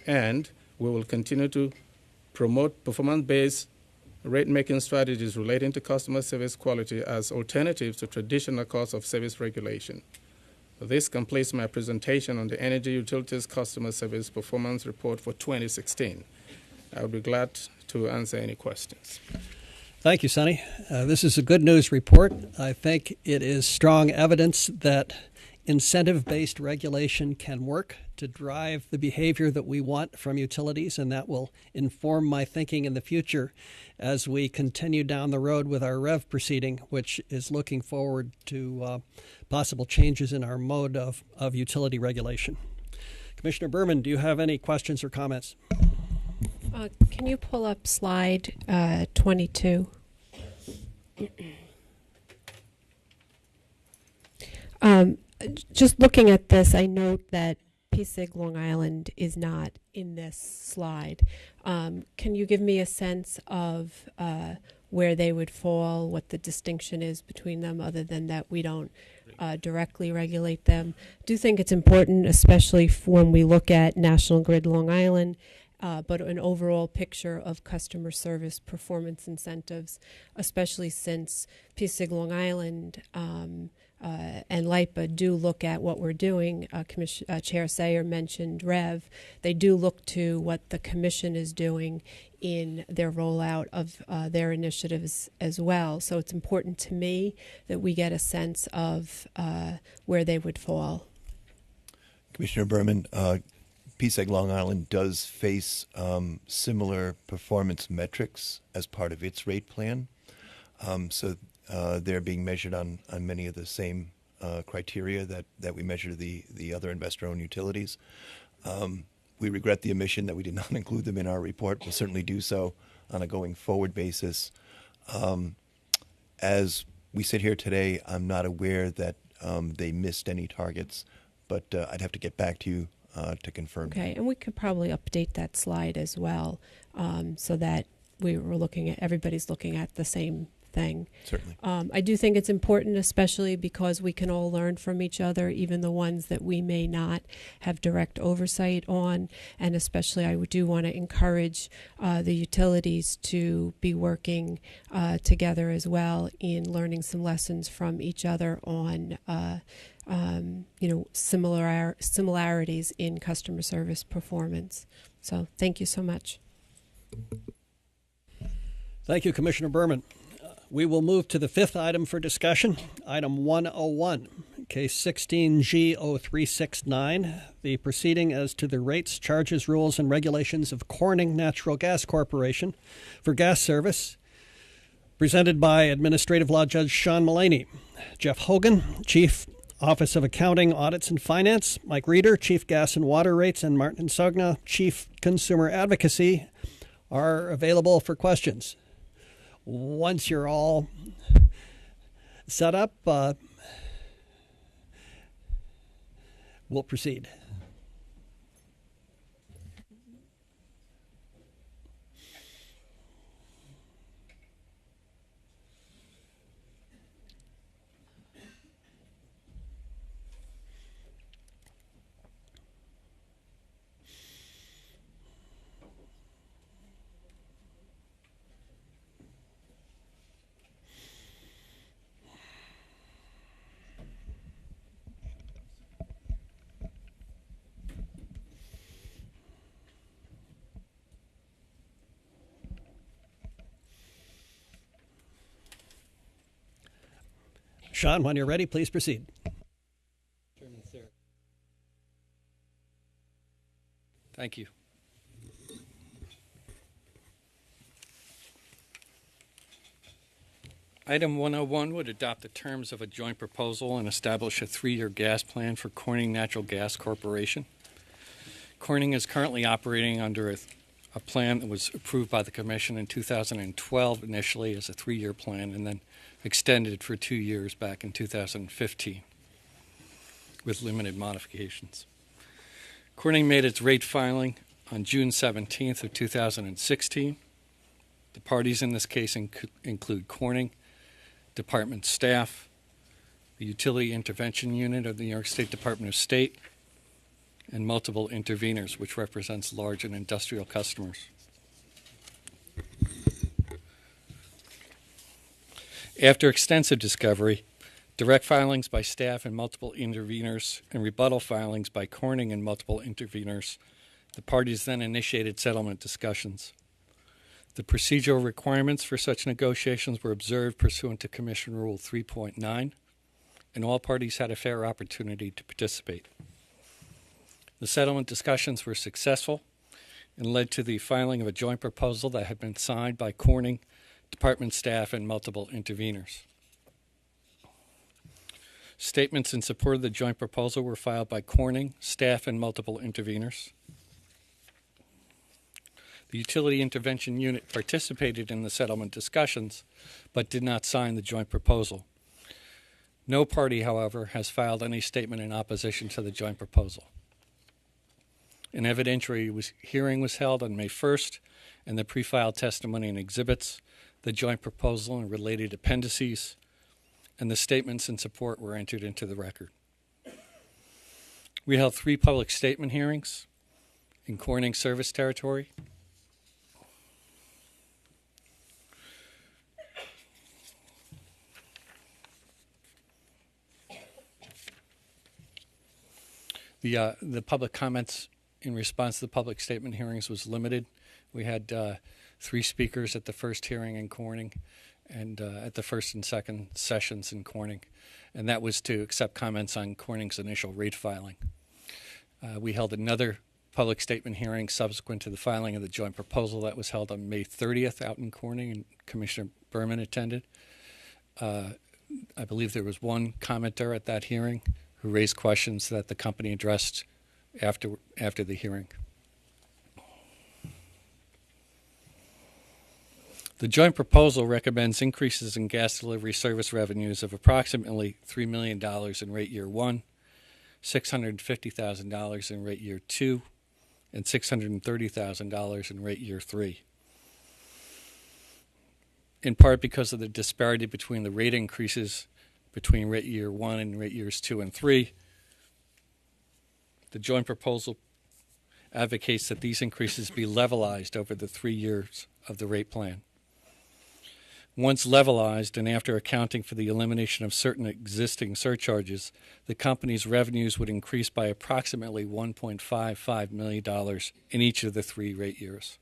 And we will continue to promote performance-based rate-making strategies relating to customer service quality as alternatives to traditional cost of service regulation. This completes my presentation on the Energy Utilities Customer Service Performance Report for 2016. I would be glad to answer any questions. Thank you, Sonny. This is a good news report. I think it is strong evidence that incentive-based regulation can work to drive the behavior that we want from utilities, and that will inform my thinking in the future as we continue down the road with our REV proceeding, which is looking forward to possible changes in our mode of utility regulation. Commissioner Berman, do you have any questions or comments? Can you pull up slide 22? Just looking at this, I note that PSIG Long Island is not in this slide. Can you give me a sense of where they would fall, what the distinction is between them, other than that we don't directly regulate them? I do think it's important, especially when we look at National Grid Long Island but an overall picture of customer service performance incentives, especially since PSIG Long Island and LIPA do look at what we're doing. Chair Sayer mentioned REV. They do look to what the Commission is doing in their rollout of their initiatives as well. So it's important to me that we get a sense of where they would fall. Commissioner Berman, PSEG Long Island does face similar performance metrics as part of its rate plan. So they're being measured on many of the same criteria that we measure the other investor-owned utilities. We regret the omission that we did not include them in our report. We'll certainly do so on a going forward basis. As we sit here today, I'm not aware that they missed any targets, but I'd have to get back to you to confirm. Okay, and we could probably update that slide as well, so that everybody's looking at the same thing. Certainly. I do think it's important, especially because we can all learn from each other, even the ones that we may not have direct oversight on. And especially I do want to encourage the utilities to be working together as well in learning some lessons from each other on similarities in customer service performance. So thank you so much. Thank you, Commissioner Berman. We will move to the fifth item for discussion, item 101, case 16G0369, the proceeding as to the rates, charges, rules, and regulations of Corning Natural Gas Corporation for gas service, presented by Administrative Law Judge Sean Mullaney. Jeff Hogan, Chief Office of Accounting, Audits, and Finance, Mike Reeder, Chief Gas and Water Rates, and Martin Sogna, Chief Consumer Advocacy, are available for questions. Once you're all set up, we'll proceed. Sean, when you're ready, please proceed. Thank you. Item 101 would adopt the terms of a joint proposal and establish a 3-year gas plan for Corning Natural Gas Corporation. Corning is currently operating under a plan that was approved by the Commission in 2012 initially as a 3-year plan and then extended for 2 years back in 2015 with limited modifications. Corning made its rate filing on June 17th of 2016. The parties in this case include Corning, department staff, the Utility Intervention Unit of the New York State Department of State, and multiple interveners, which represents large and industrial customers. After extensive discovery, direct filings by staff and multiple interveners, and rebuttal filings by Corning and multiple interveners, the parties then initiated settlement discussions. The procedural requirements for such negotiations were observed pursuant to Commission Rule 3.9, and all parties had a fair opportunity to participate. The settlement discussions were successful and led to the filing of a joint proposal that had been signed by Corning, department staff, and multiple interveners. Statements in support of the joint proposal were filed by Corning, staff, and multiple interveners. The Utility Intervention Unit participated in the settlement discussions, but did not sign the joint proposal. No party, however, has filed any statement in opposition to the joint proposal. An evidentiary hearing was held on May 1st, and the pre-filed testimony and exhibits, the joint proposal and related appendices, and the statements in support were entered into the record. We held 3 public statement hearings. in Corning service territory. The public comments in response to the public statement hearings was limited. We had 3 speakers at the first hearing in Corning and at the first and second sessions in Corning, and that was to accept comments on Corning's initial rate filing. We held another public statement hearing subsequent to the filing of the joint proposal that was held on May 30th out in Corning, and Commissioner Berman attended. I believe there was one commenter at that hearing who raised questions that the company addressed after the hearing. The joint proposal recommends increases in gas delivery service revenues of approximately $3 million in rate year 1, $650,000 in rate year 2, and $630,000 in rate year 3. In part because of the disparity between the rate increases between rate year 1 and rate years 2 and 3, the joint proposal advocates that these increases be levelized over the 3 years of the rate plan. Once levelized and after accounting for the elimination of certain existing surcharges, the company's revenues would increase by approximately $1.55 million in each of the 3 rate years.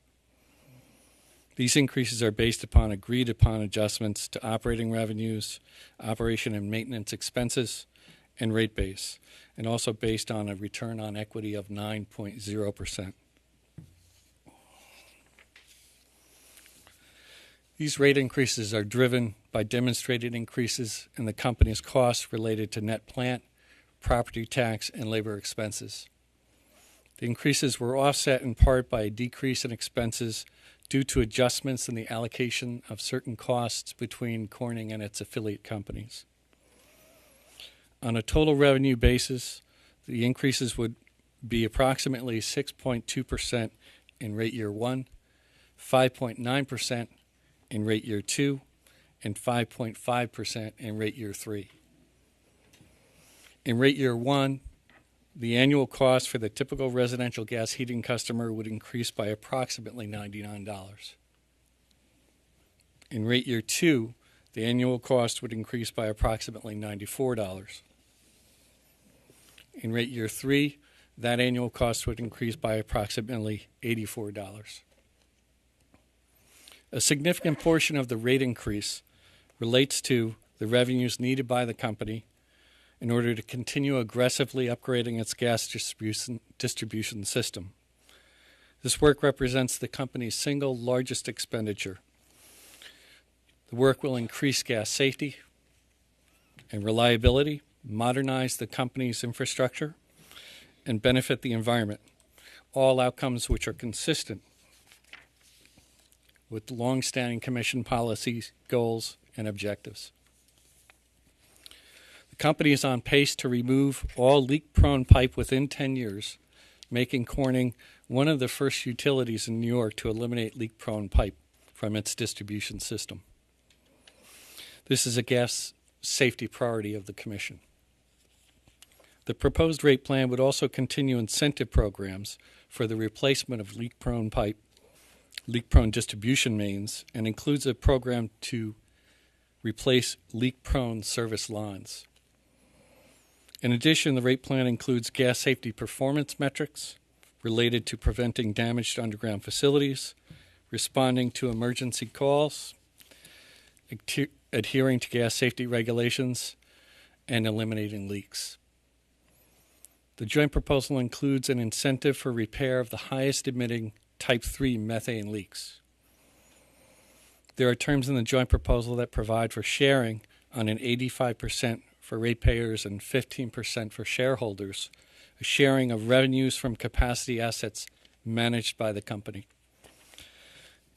These increases are based upon agreed-upon adjustments to operating revenues, operation and maintenance expenses, and rate base, and also based on a return on equity of 9.0%. These rate increases are driven by demonstrated increases in the company's costs related to net plant, property tax, and labor expenses. The increases were offset in part by a decrease in expenses due to adjustments in the allocation of certain costs between Corning and its affiliate companies. On a total revenue basis, the increases would be approximately 6.2% in rate year 1, 5.9% in rate year 2, and 5.5% in rate year 3. In rate year 1, the annual cost for the typical residential gas heating customer would increase by approximately $99. In rate year 2, the annual cost would increase by approximately $94. In rate year 3, that annual cost would increase by approximately $84. A significant portion of the rate increase relates to the revenues needed by the company in order to continue aggressively upgrading its gas distribution system. This work represents the company's single largest expenditure. The work will increase gas safety and reliability, modernize the company's infrastructure, and benefit the environment, all outcomes which are consistent with long-standing Commission policies, goals, and objectives. The company is on pace to remove all leak-prone pipe within 10 years, making Corning one of the first utilities in New York to eliminate leak-prone pipe from its distribution system. This is a gas safety priority of the Commission. The proposed rate plan would also continue incentive programs for the replacement of leak-prone pipe, leak-prone distribution mains, and includes a program to replace leak-prone service lines. In addition, the rate plan includes gas safety performance metrics related to preventing damage to underground facilities, responding to emergency calls, adhering to gas safety regulations, and eliminating leaks. The joint proposal includes an incentive for repair of the highest emitting Type 3 methane leaks. There are terms in the joint proposal that provide for sharing on an 85% for ratepayers and 15% for shareholders, a sharing of revenues from capacity assets managed by the company.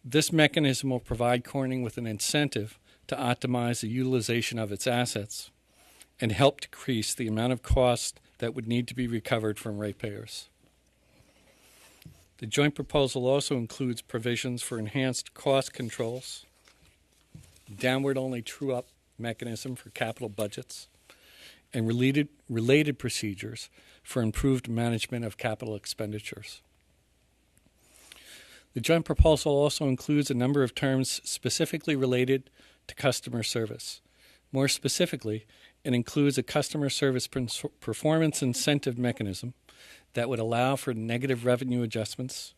This mechanism will provide Corning with an incentive to optimize the utilization of its assets and help decrease the amount of cost that would need to be recovered from ratepayers. The joint proposal also includes provisions for enhanced cost controls, downward-only true-up mechanism for capital budgets, and related procedures for improved management of capital expenditures. The joint proposal also includes a number of terms specifically related to customer service. More specifically, it includes a customer service performance incentive mechanism that would allow for negative revenue adjustments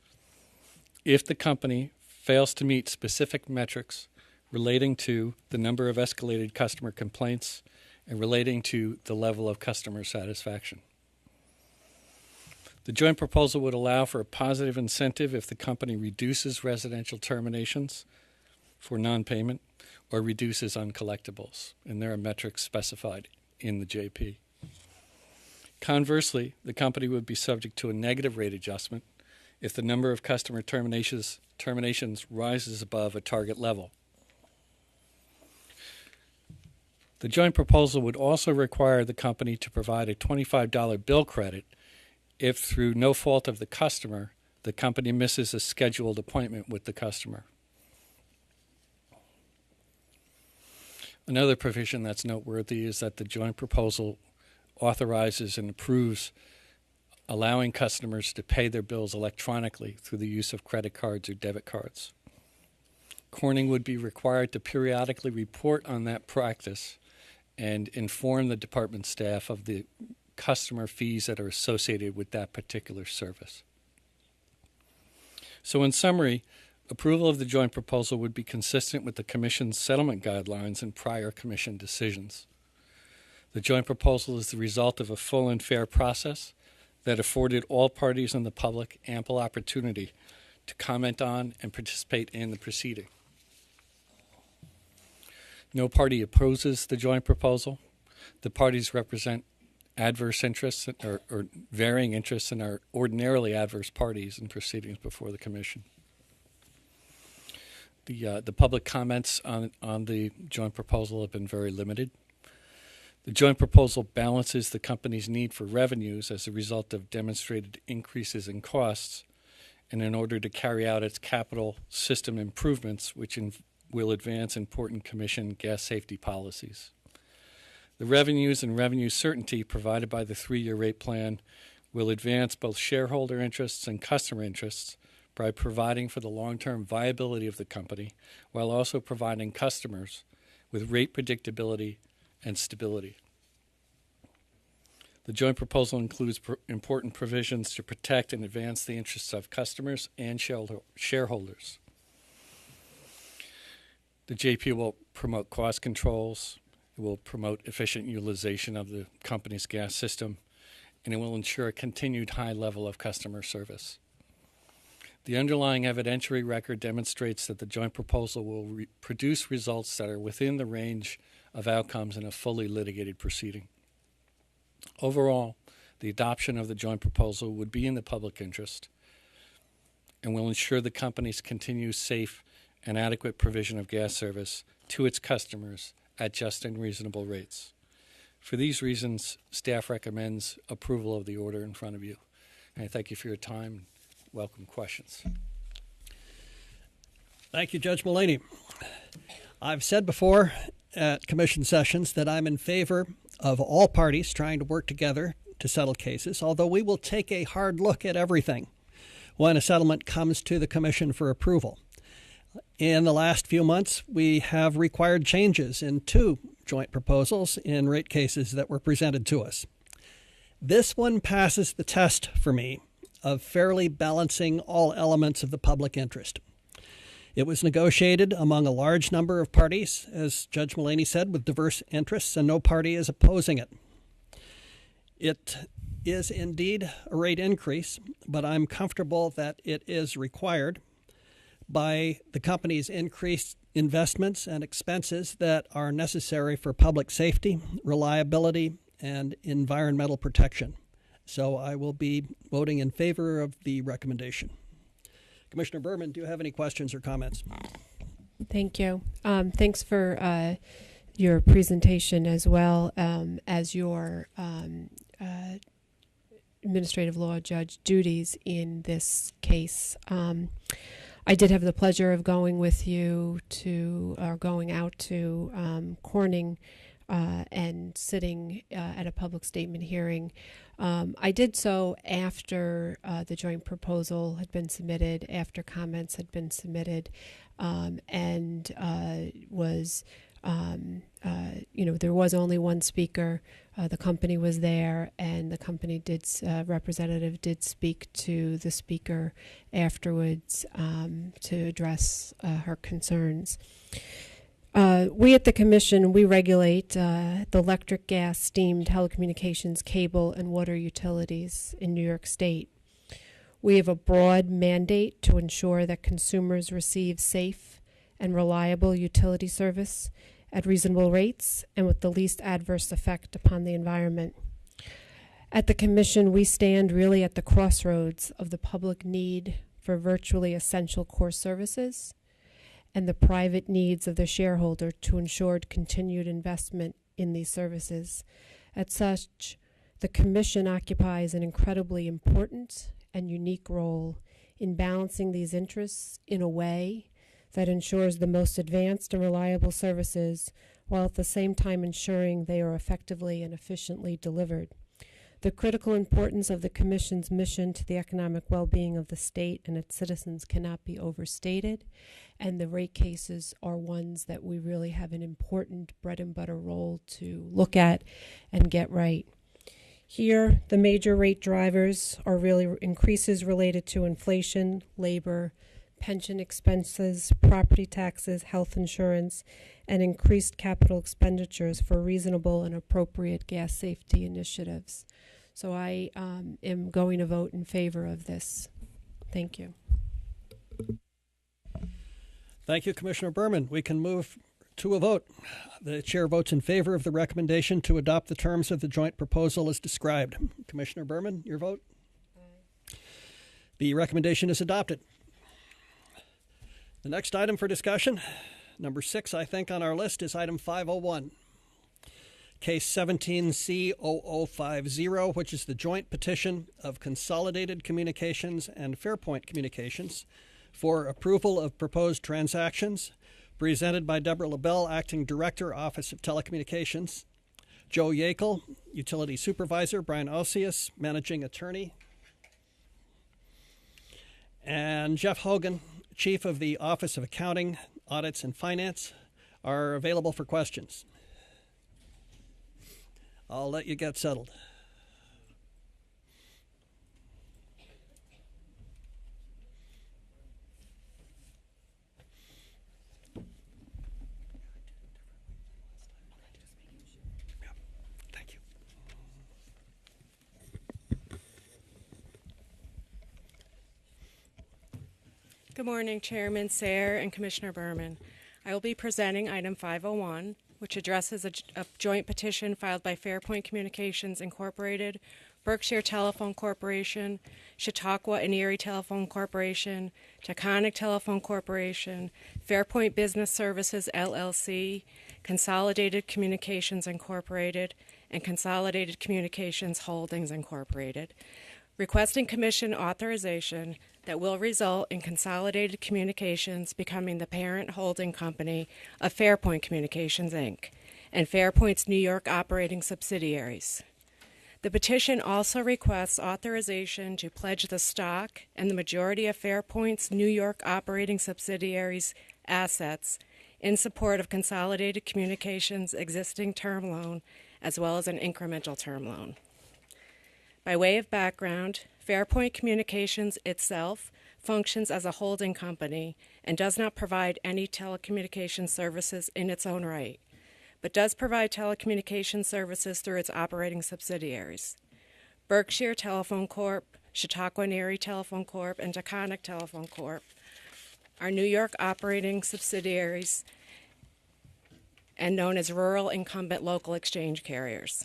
if the company fails to meet specific metrics relating to the number of escalated customer complaints and relating to the level of customer satisfaction. The joint proposal would allow for a positive incentive if the company reduces residential terminations for non-payment or reduces uncollectibles, and there are metrics specified in the JP. Conversely, the company would be subject to a negative rate adjustment if the number of customer terminations rises above a target level. The joint proposal would also require the company to provide a $25 bill credit if, through no fault of the customer, the company misses a scheduled appointment with the customer. Another provision that's noteworthy is that the joint proposal authorizes and approves allowing customers to pay their bills electronically through the use of credit cards or debit cards. Corning would be required to periodically report on that practice and inform the department staff of the customer fees that are associated with that particular service. So in summary, approval of the joint proposal would be consistent with the Commission's settlement guidelines and prior Commission decisions. The joint proposal is the result of a full and fair process that afforded all parties and the public ample opportunity to comment on and participate in the proceeding. No party opposes the joint proposal. The parties represent adverse interests or varying interests and are ordinarily adverse parties in proceedings before the Commission. The public comments on the joint proposal have been very limited. The joint proposal balances the company's need for revenues as a result of demonstrated increases in costs, and in order to carry out its capital system improvements, which will advance important Commission gas safety policies. The revenues and revenue certainty provided by the 3-year rate plan will advance both shareholder interests and customer interests by providing for the long-term viability of the company while also providing customers with rate predictability and stability. The joint proposal includes important provisions to protect and advance the interests of customers and shareholders. The JP will promote cost controls, it will promote efficient utilization of the company's gas system, and it will ensure a continued high level of customer service. The underlying evidentiary record demonstrates that the joint proposal will produce results that are within the range of outcomes in a fully litigated proceeding. Overall, the adoption of the joint proposal would be in the public interest and will ensure the company's continued safe and adequate provision of gas service to its customers at just and reasonable rates. For these reasons, staff recommends approval of the order in front of you. And I thank you for your time. Welcome questions. Thank you, Judge Mullaney. I've said before at Commission sessions that I'm in favor of all parties trying to work together to settle cases, although we will take a hard look at everything when a settlement comes to the Commission for approval. In the last few months, we have required changes in 2 joint proposals in rate cases that were presented to us. This one passes the test for me of fairly balancing all elements of the public interest. It was negotiated among a large number of parties, as Judge Mullaney said, with diverse interests, and no party is opposing it. It is indeed a rate increase, but I'm comfortable that it is required by the company's increased investments and expenses that are necessary for public safety, reliability, and environmental protection. So I will be voting in favor of the recommendation. Commissioner Berman, do you have any questions or comments? Thank you. Thanks for your presentation as well as your administrative law judge duties in this case. I did have the pleasure of going with you to, or going out to Corning and sitting at a public statement hearing. I did so after the joint proposal had been submitted, after comments had been submitted, and was, there was only one speaker. The company was there, and the company representative did speak to the speaker afterwards to address her concerns. We at the Commission, we regulate the electric, gas, steam, telecommunications, cable, and water utilities in New York State. We have a broad mandate to ensure that consumers receive safe and reliable utility service at reasonable rates and with the least adverse effect upon the environment. At the Commission, we stand really at the crossroads of the public need for virtually essential core services and the private needs of the shareholder to ensure continued investment in these services. As such, the Commission occupies an incredibly important and unique role in balancing these interests in a way that ensures the most advanced and reliable services while at the same time ensuring they are effectively and efficiently delivered. The critical importance of the Commission's mission to the economic well-being of the state and its citizens cannot be overstated, and the rate cases are ones that we really have an important bread and butter role to look at and get right. Here, the major rate drivers are really increases related to inflation, labor, pension expenses, property taxes, health insurance, and increased capital expenditures for reasonable and appropriate gas safety initiatives. So I am going to vote in favor of this. Thank you. Thank you, Commissioner Berman. We can move to a vote. The chair votes in favor of the recommendation to adopt the terms of the joint proposal as described. Commissioner Berman, your vote? Aye. The recommendation is adopted. The next item for discussion, number 6, I think, on our list, is item 501. Case 17C0050, which is the joint petition of Consolidated Communications and Fairpoint Communications for approval of proposed transactions, presented by Deborah LaBelle, Acting Director, Office of Telecommunications, Joe Yakel, Utility Supervisor, Brian Osius, Managing Attorney, and Jeff Hogan, Chief of the Office of Accounting, Audits, and Finance, are available for questions. I'll let you get settled. Thank you. Good morning, Chairman Sayre and Commissioner Berman. I will be presenting item 501, which addresses a joint petition filed by Fairpoint Communications Incorporated, Berkshire Telephone Corporation, Chautauqua and Erie Telephone Corporation, Taconic Telephone Corporation, Fairpoint Business Services, LLC, Consolidated Communications Incorporated, and Consolidated Communications Holdings Incorporated, requesting Commission authorization that will result in Consolidated Communications becoming the parent holding company of Fairpoint Communications, Inc., and Fairpoint's New York operating subsidiaries. The petition also requests authorization to pledge the stock and the majority of Fairpoint's New York operating subsidiaries' assets in support of Consolidated Communications' existing term loan, as well as an incremental term loan. By way of background, Fairpoint Communications itself functions as a holding company and does not provide any telecommunications services in its own right, but does provide telecommunications services through its operating subsidiaries. Berkshire Telephone Corp., Chautauqua and Erie Telephone Corp., and Taconic Telephone Corp. are New York operating subsidiaries and known as rural incumbent local exchange carriers.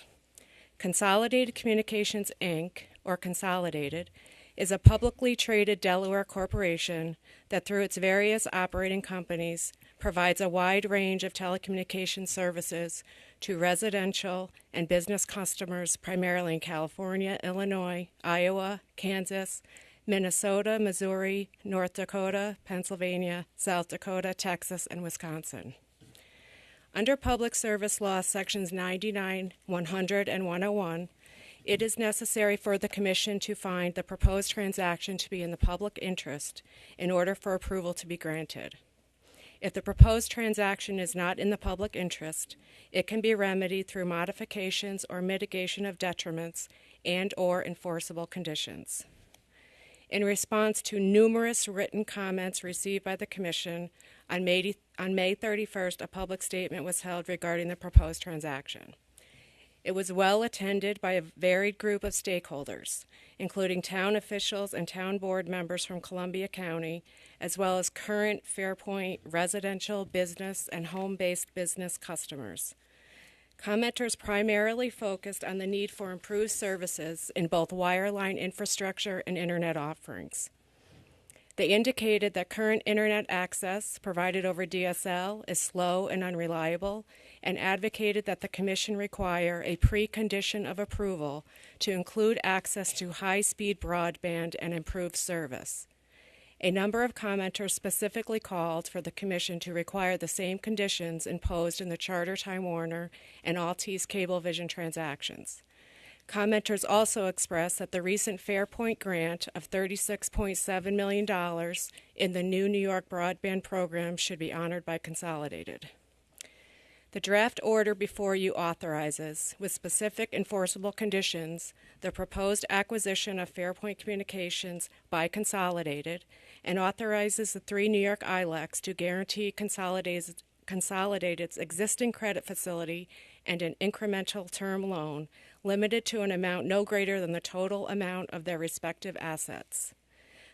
Consolidated Communications, Inc., or Consolidated, is a publicly traded Delaware corporation that through its various operating companies provides a wide range of telecommunications services to residential and business customers primarily in California, Illinois, Iowa, Kansas, Minnesota, Missouri, North Dakota, Pennsylvania, South Dakota, Texas, and Wisconsin. Under Public Service Law, Sections 99, 100, and 101, it is necessary for the Commission to find the proposed transaction to be in the public interest in order for approval to be granted. If the proposed transaction is not in the public interest, it can be remedied through modifications or mitigation of detriments and/or enforceable conditions. In response to numerous written comments received by the Commission, on May 31st, a public statement was held regarding the proposed transaction. It was well attended by a varied group of stakeholders, including town officials and town board members from Columbia County, as well as current Fairpoint residential, business, and home-based business customers. Commenters primarily focused on the need for improved services in both wireline infrastructure and internet offerings. They indicated that current internet access provided over DSL is slow and unreliable, and advocated that the Commission require a precondition of approval to include access to high-speed broadband and improved service. A number of commenters specifically called for the Commission to require the same conditions imposed in the Charter Time Warner and Altice Cablevision transactions. Commenters also expressed that the recent Fairpoint grant of $36.7 million in the new New York broadband program should be honored by Consolidated. The draft order before you authorizes, with specific enforceable conditions, the proposed acquisition of Fairpoint Communications by Consolidated and authorizes the 3 New York ILECs to guarantee Consolidated's existing credit facility and an incremental term loan limited to an amount no greater than the total amount of their respective assets.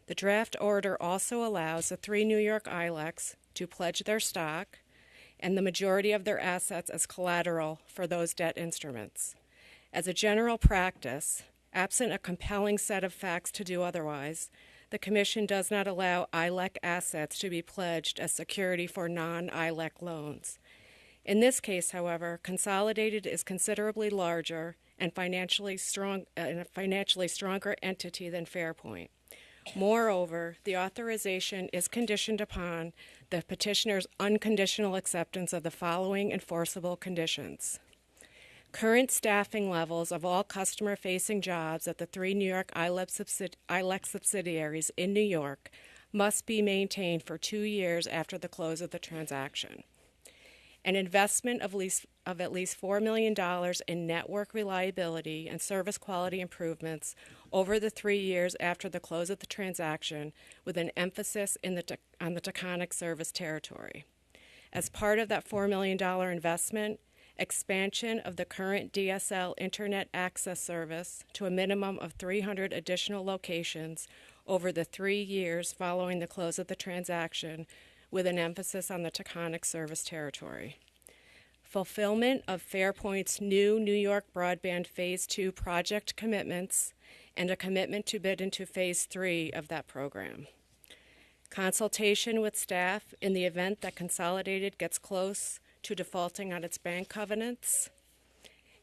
The draft order also allows the 3 New York ILECs to pledge their stock and the majority of their assets as collateral for those debt instruments. As a general practice, absent a compelling set of facts to do otherwise, the Commission does not allow ILEC assets to be pledged as security for non-ILEC loans. In this case, however, Consolidated is considerably larger and a financially stronger entity than Fairpoint. Moreover, the authorization is conditioned upon the petitioner's unconditional acceptance of the following enforceable conditions. Current staffing levels of all customer-facing jobs at the 3 New York ILEC subsidiaries in New York must be maintained for 2 years after the close of the transaction. An investment of at least $4 million in network reliability and service quality improvements over the 3 years after the close of the transaction, with an emphasis on the Taconic service territory. As part of that $4 million investment, expansion of the current DSL internet access service to a minimum of 300 additional locations over the 3 years following the close of the transaction, with an emphasis on the Taconic service territory. Fulfillment of Fairpoint's new New York Broadband Phase 2 project commitments and a commitment to bid into Phase 3 of that program. Consultation with staff in the event that Consolidated gets close to defaulting on its bank covenants.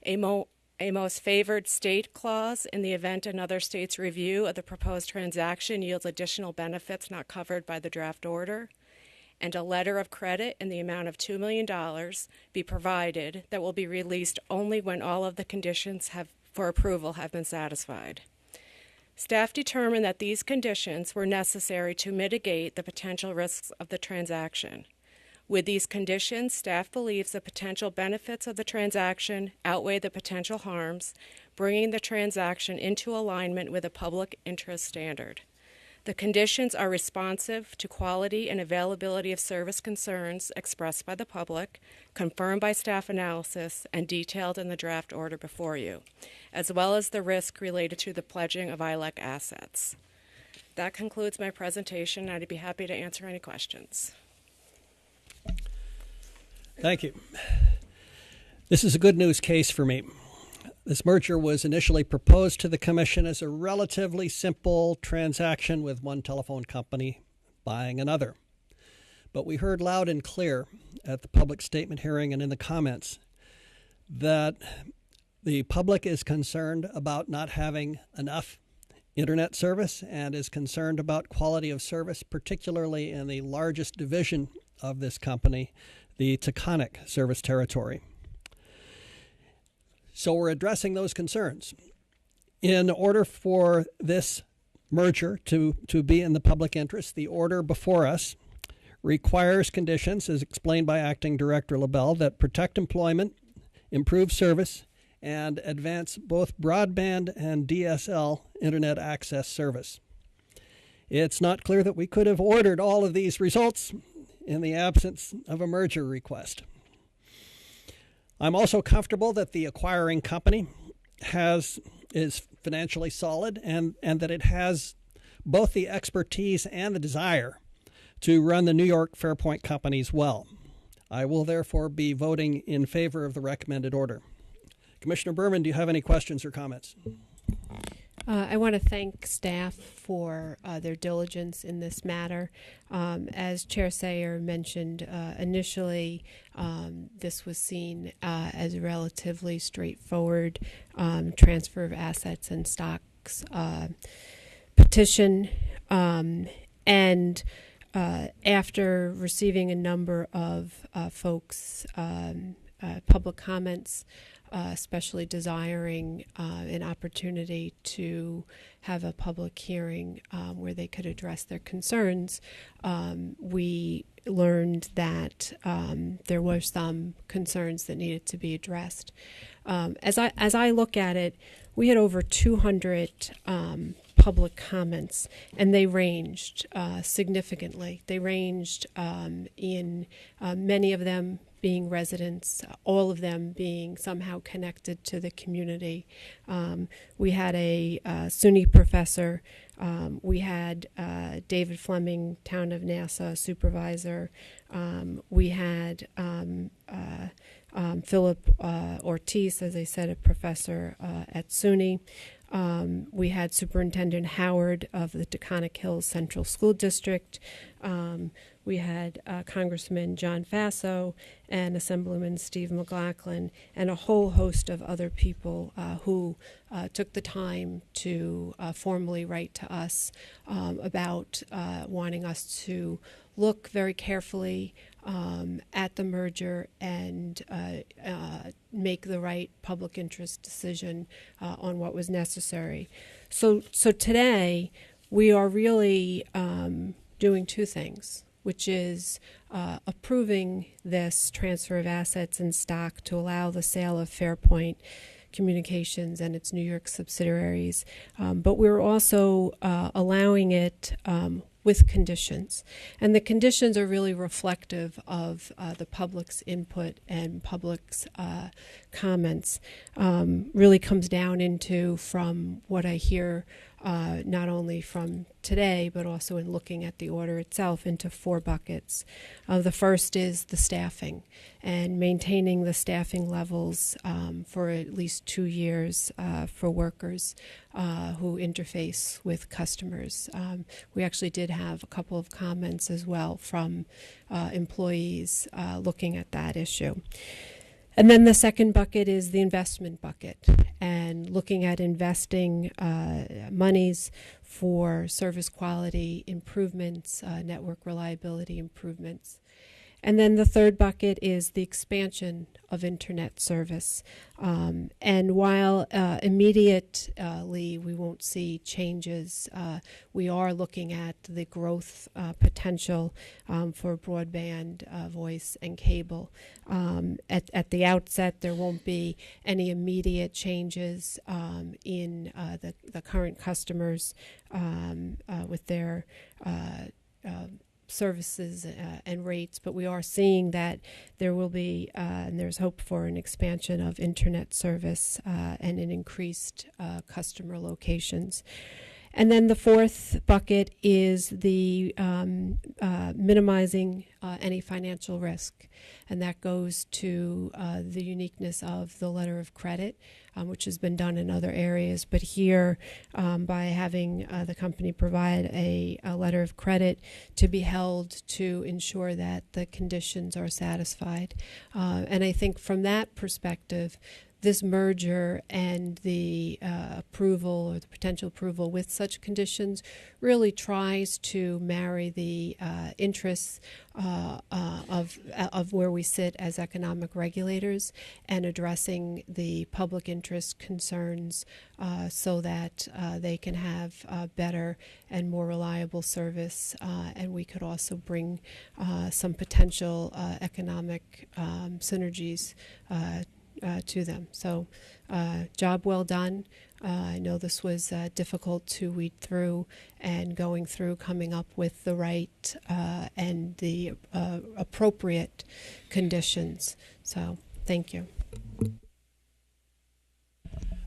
A most favored state clause in the event another state's review of the proposed transaction yields additional benefits not covered by the draft order, and a letter of credit in the amount of $2 million be provided that will be released only when all of the conditions for approval have been satisfied. Staff determined that these conditions were necessary to mitigate the potential risks of the transaction. With these conditions, staff believes the potential benefits of the transaction outweigh the potential harms, bringing the transaction into alignment with a public interest standard. The conditions are responsive to quality and availability of service concerns expressed by the public, confirmed by staff analysis, and detailed in the draft order before you, as well as the risk related to the pledging of ILEC assets. That concludes my presentation. I'd be happy to answer any questions. Thank you. This is a good news case for me. This merger was initially proposed to the Commission as a relatively simple transaction with one telephone company buying another. But we heard loud and clear at the public statement hearing and in the comments that the public is concerned about not having enough internet service and is concerned about quality of service, particularly in the largest division of this company, the Taconic service territory. So we're addressing those concerns. In order for this merger to be in the public interest, the order before us requires conditions, as explained by Acting Director LaBelle, that protect employment, improve service, and advance both broadband and DSL internet access service. It's not clear that we could have ordered all of these results in the absence of a merger request. I'm also comfortable that the acquiring company is financially solid and that it has both the expertise and the desire to run the New York Fairpoint companies well. I will therefore be voting in favor of the recommended order. Commissioner Berman, do you have any questions or comments? I want to thank staff for their diligence in this matter. As Chair Sayer mentioned initially, this was seen as a relatively straightforward transfer of assets and stocks petition. And after receiving a number of folks' public comments, especially desiring an opportunity to have a public hearing where they could address their concerns, we learned that there were some concerns that needed to be addressed. As I look at it, we had over 200 public comments, and they ranged significantly. They ranged in many of them being residents, all of them being somehow connected to the community. We had a SUNY professor. We had David Fleming, Town of Nassau supervisor. We had Philip Ortiz, as I said, a professor at SUNY. We had Superintendent Howard of the Taconic Hills Central School District. We had Congressman John Faso and Assemblyman Steve McLaughlin, and a whole host of other people who took the time to formally write to us about wanting us to look very carefully at the merger and make the right public interest decision on what was necessary. So today we are really doing two things, which is approving this transfer of assets and stock to allow the sale of Fairpoint Communications and its New York subsidiaries, but we're also allowing it with conditions. And the conditions are really reflective of the public's input and public's comments. Really comes down into, from what I hear, not only from today, but also in looking at the order itself, into four buckets. The first is the staffing and maintaining the staffing levels for at least 2 years for workers who interface with customers. We actually did have a couple of comments as well from employees looking at that issue. And then the second bucket is the investment bucket, and looking at investing monies for service quality improvements, network reliability improvements. And then the third bucket is the expansion of internet service. And while immediately we won't see changes, we are looking at the growth potential for broadband, voice, and cable. At the outset, there won't be any immediate changes in the current customers with their services and rates, but we are seeing that there will be, and there's hope for, an expansion of internet service and an increased customer locations. And then the fourth bucket is the minimizing any financial risk, and that goes to the uniqueness of the letter of credit, which has been done in other areas. But here, by having the company provide a letter of credit to be held to ensure that the conditions are satisfied. And I think from that perspective, this merger and the approval or the potential approval with such conditions really tries to marry the interests of where we sit as economic regulators and addressing the public interest concerns so that they can have better and more reliable service, and we could also bring some potential economic synergies to them. So job well done. I know this was difficult to weed through and going through coming up with the right and the appropriate conditions. So thank you.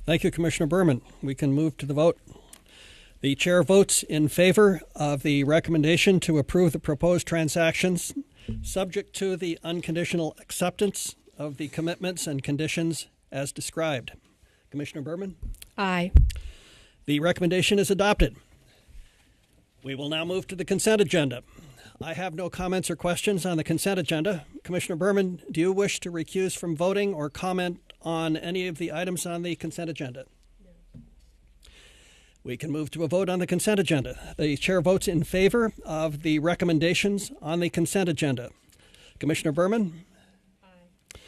Thank you, Commissioner Berman. We can move to the vote. The chair votes in favor of the recommendation to approve the proposed transactions, subject to the unconditional acceptance of the commitments and conditions as described. Commissioner Berman? Aye. The recommendation is adopted. We will now move to the consent agenda. I have no comments or questions on the consent agenda. Commissioner Berman, do you wish to recuse from voting or comment on any of the items on the consent agenda? No. We can move to a vote on the consent agenda. The chair votes in favor of the recommendations on the consent agenda. Commissioner Berman? Aye.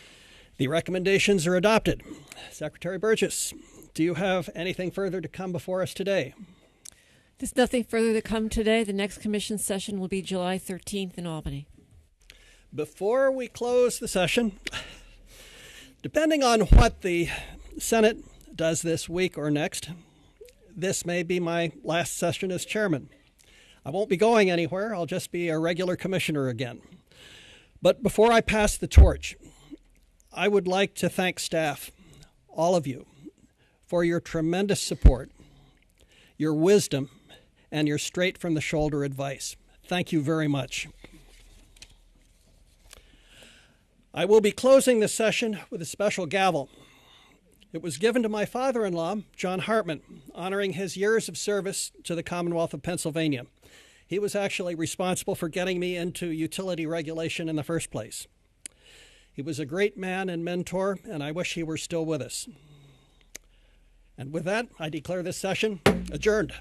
The recommendations are adopted. Secretary Burgess, do you have anything further to come before us today? There's nothing further to come today. The next commission session will be July 13th in Albany. Before we close the session, depending on what the Senate does this week or next, this may be my last session as chairman. I won't be going anywhere. I'll just be a regular commissioner again. But before I pass the torch, I would like to thank staff, all of you, for your tremendous support, your wisdom, and your straight-from-the-shoulder advice. Thank you very much. I will be closing this session with a special gavel. It was given to my father-in-law, John Hartman, honoring his years of service to the Commonwealth of Pennsylvania. He was actually responsible for getting me into utility regulation in the first place. He was a great man and mentor, and I wish he were still with us. And with that, I declare this session adjourned.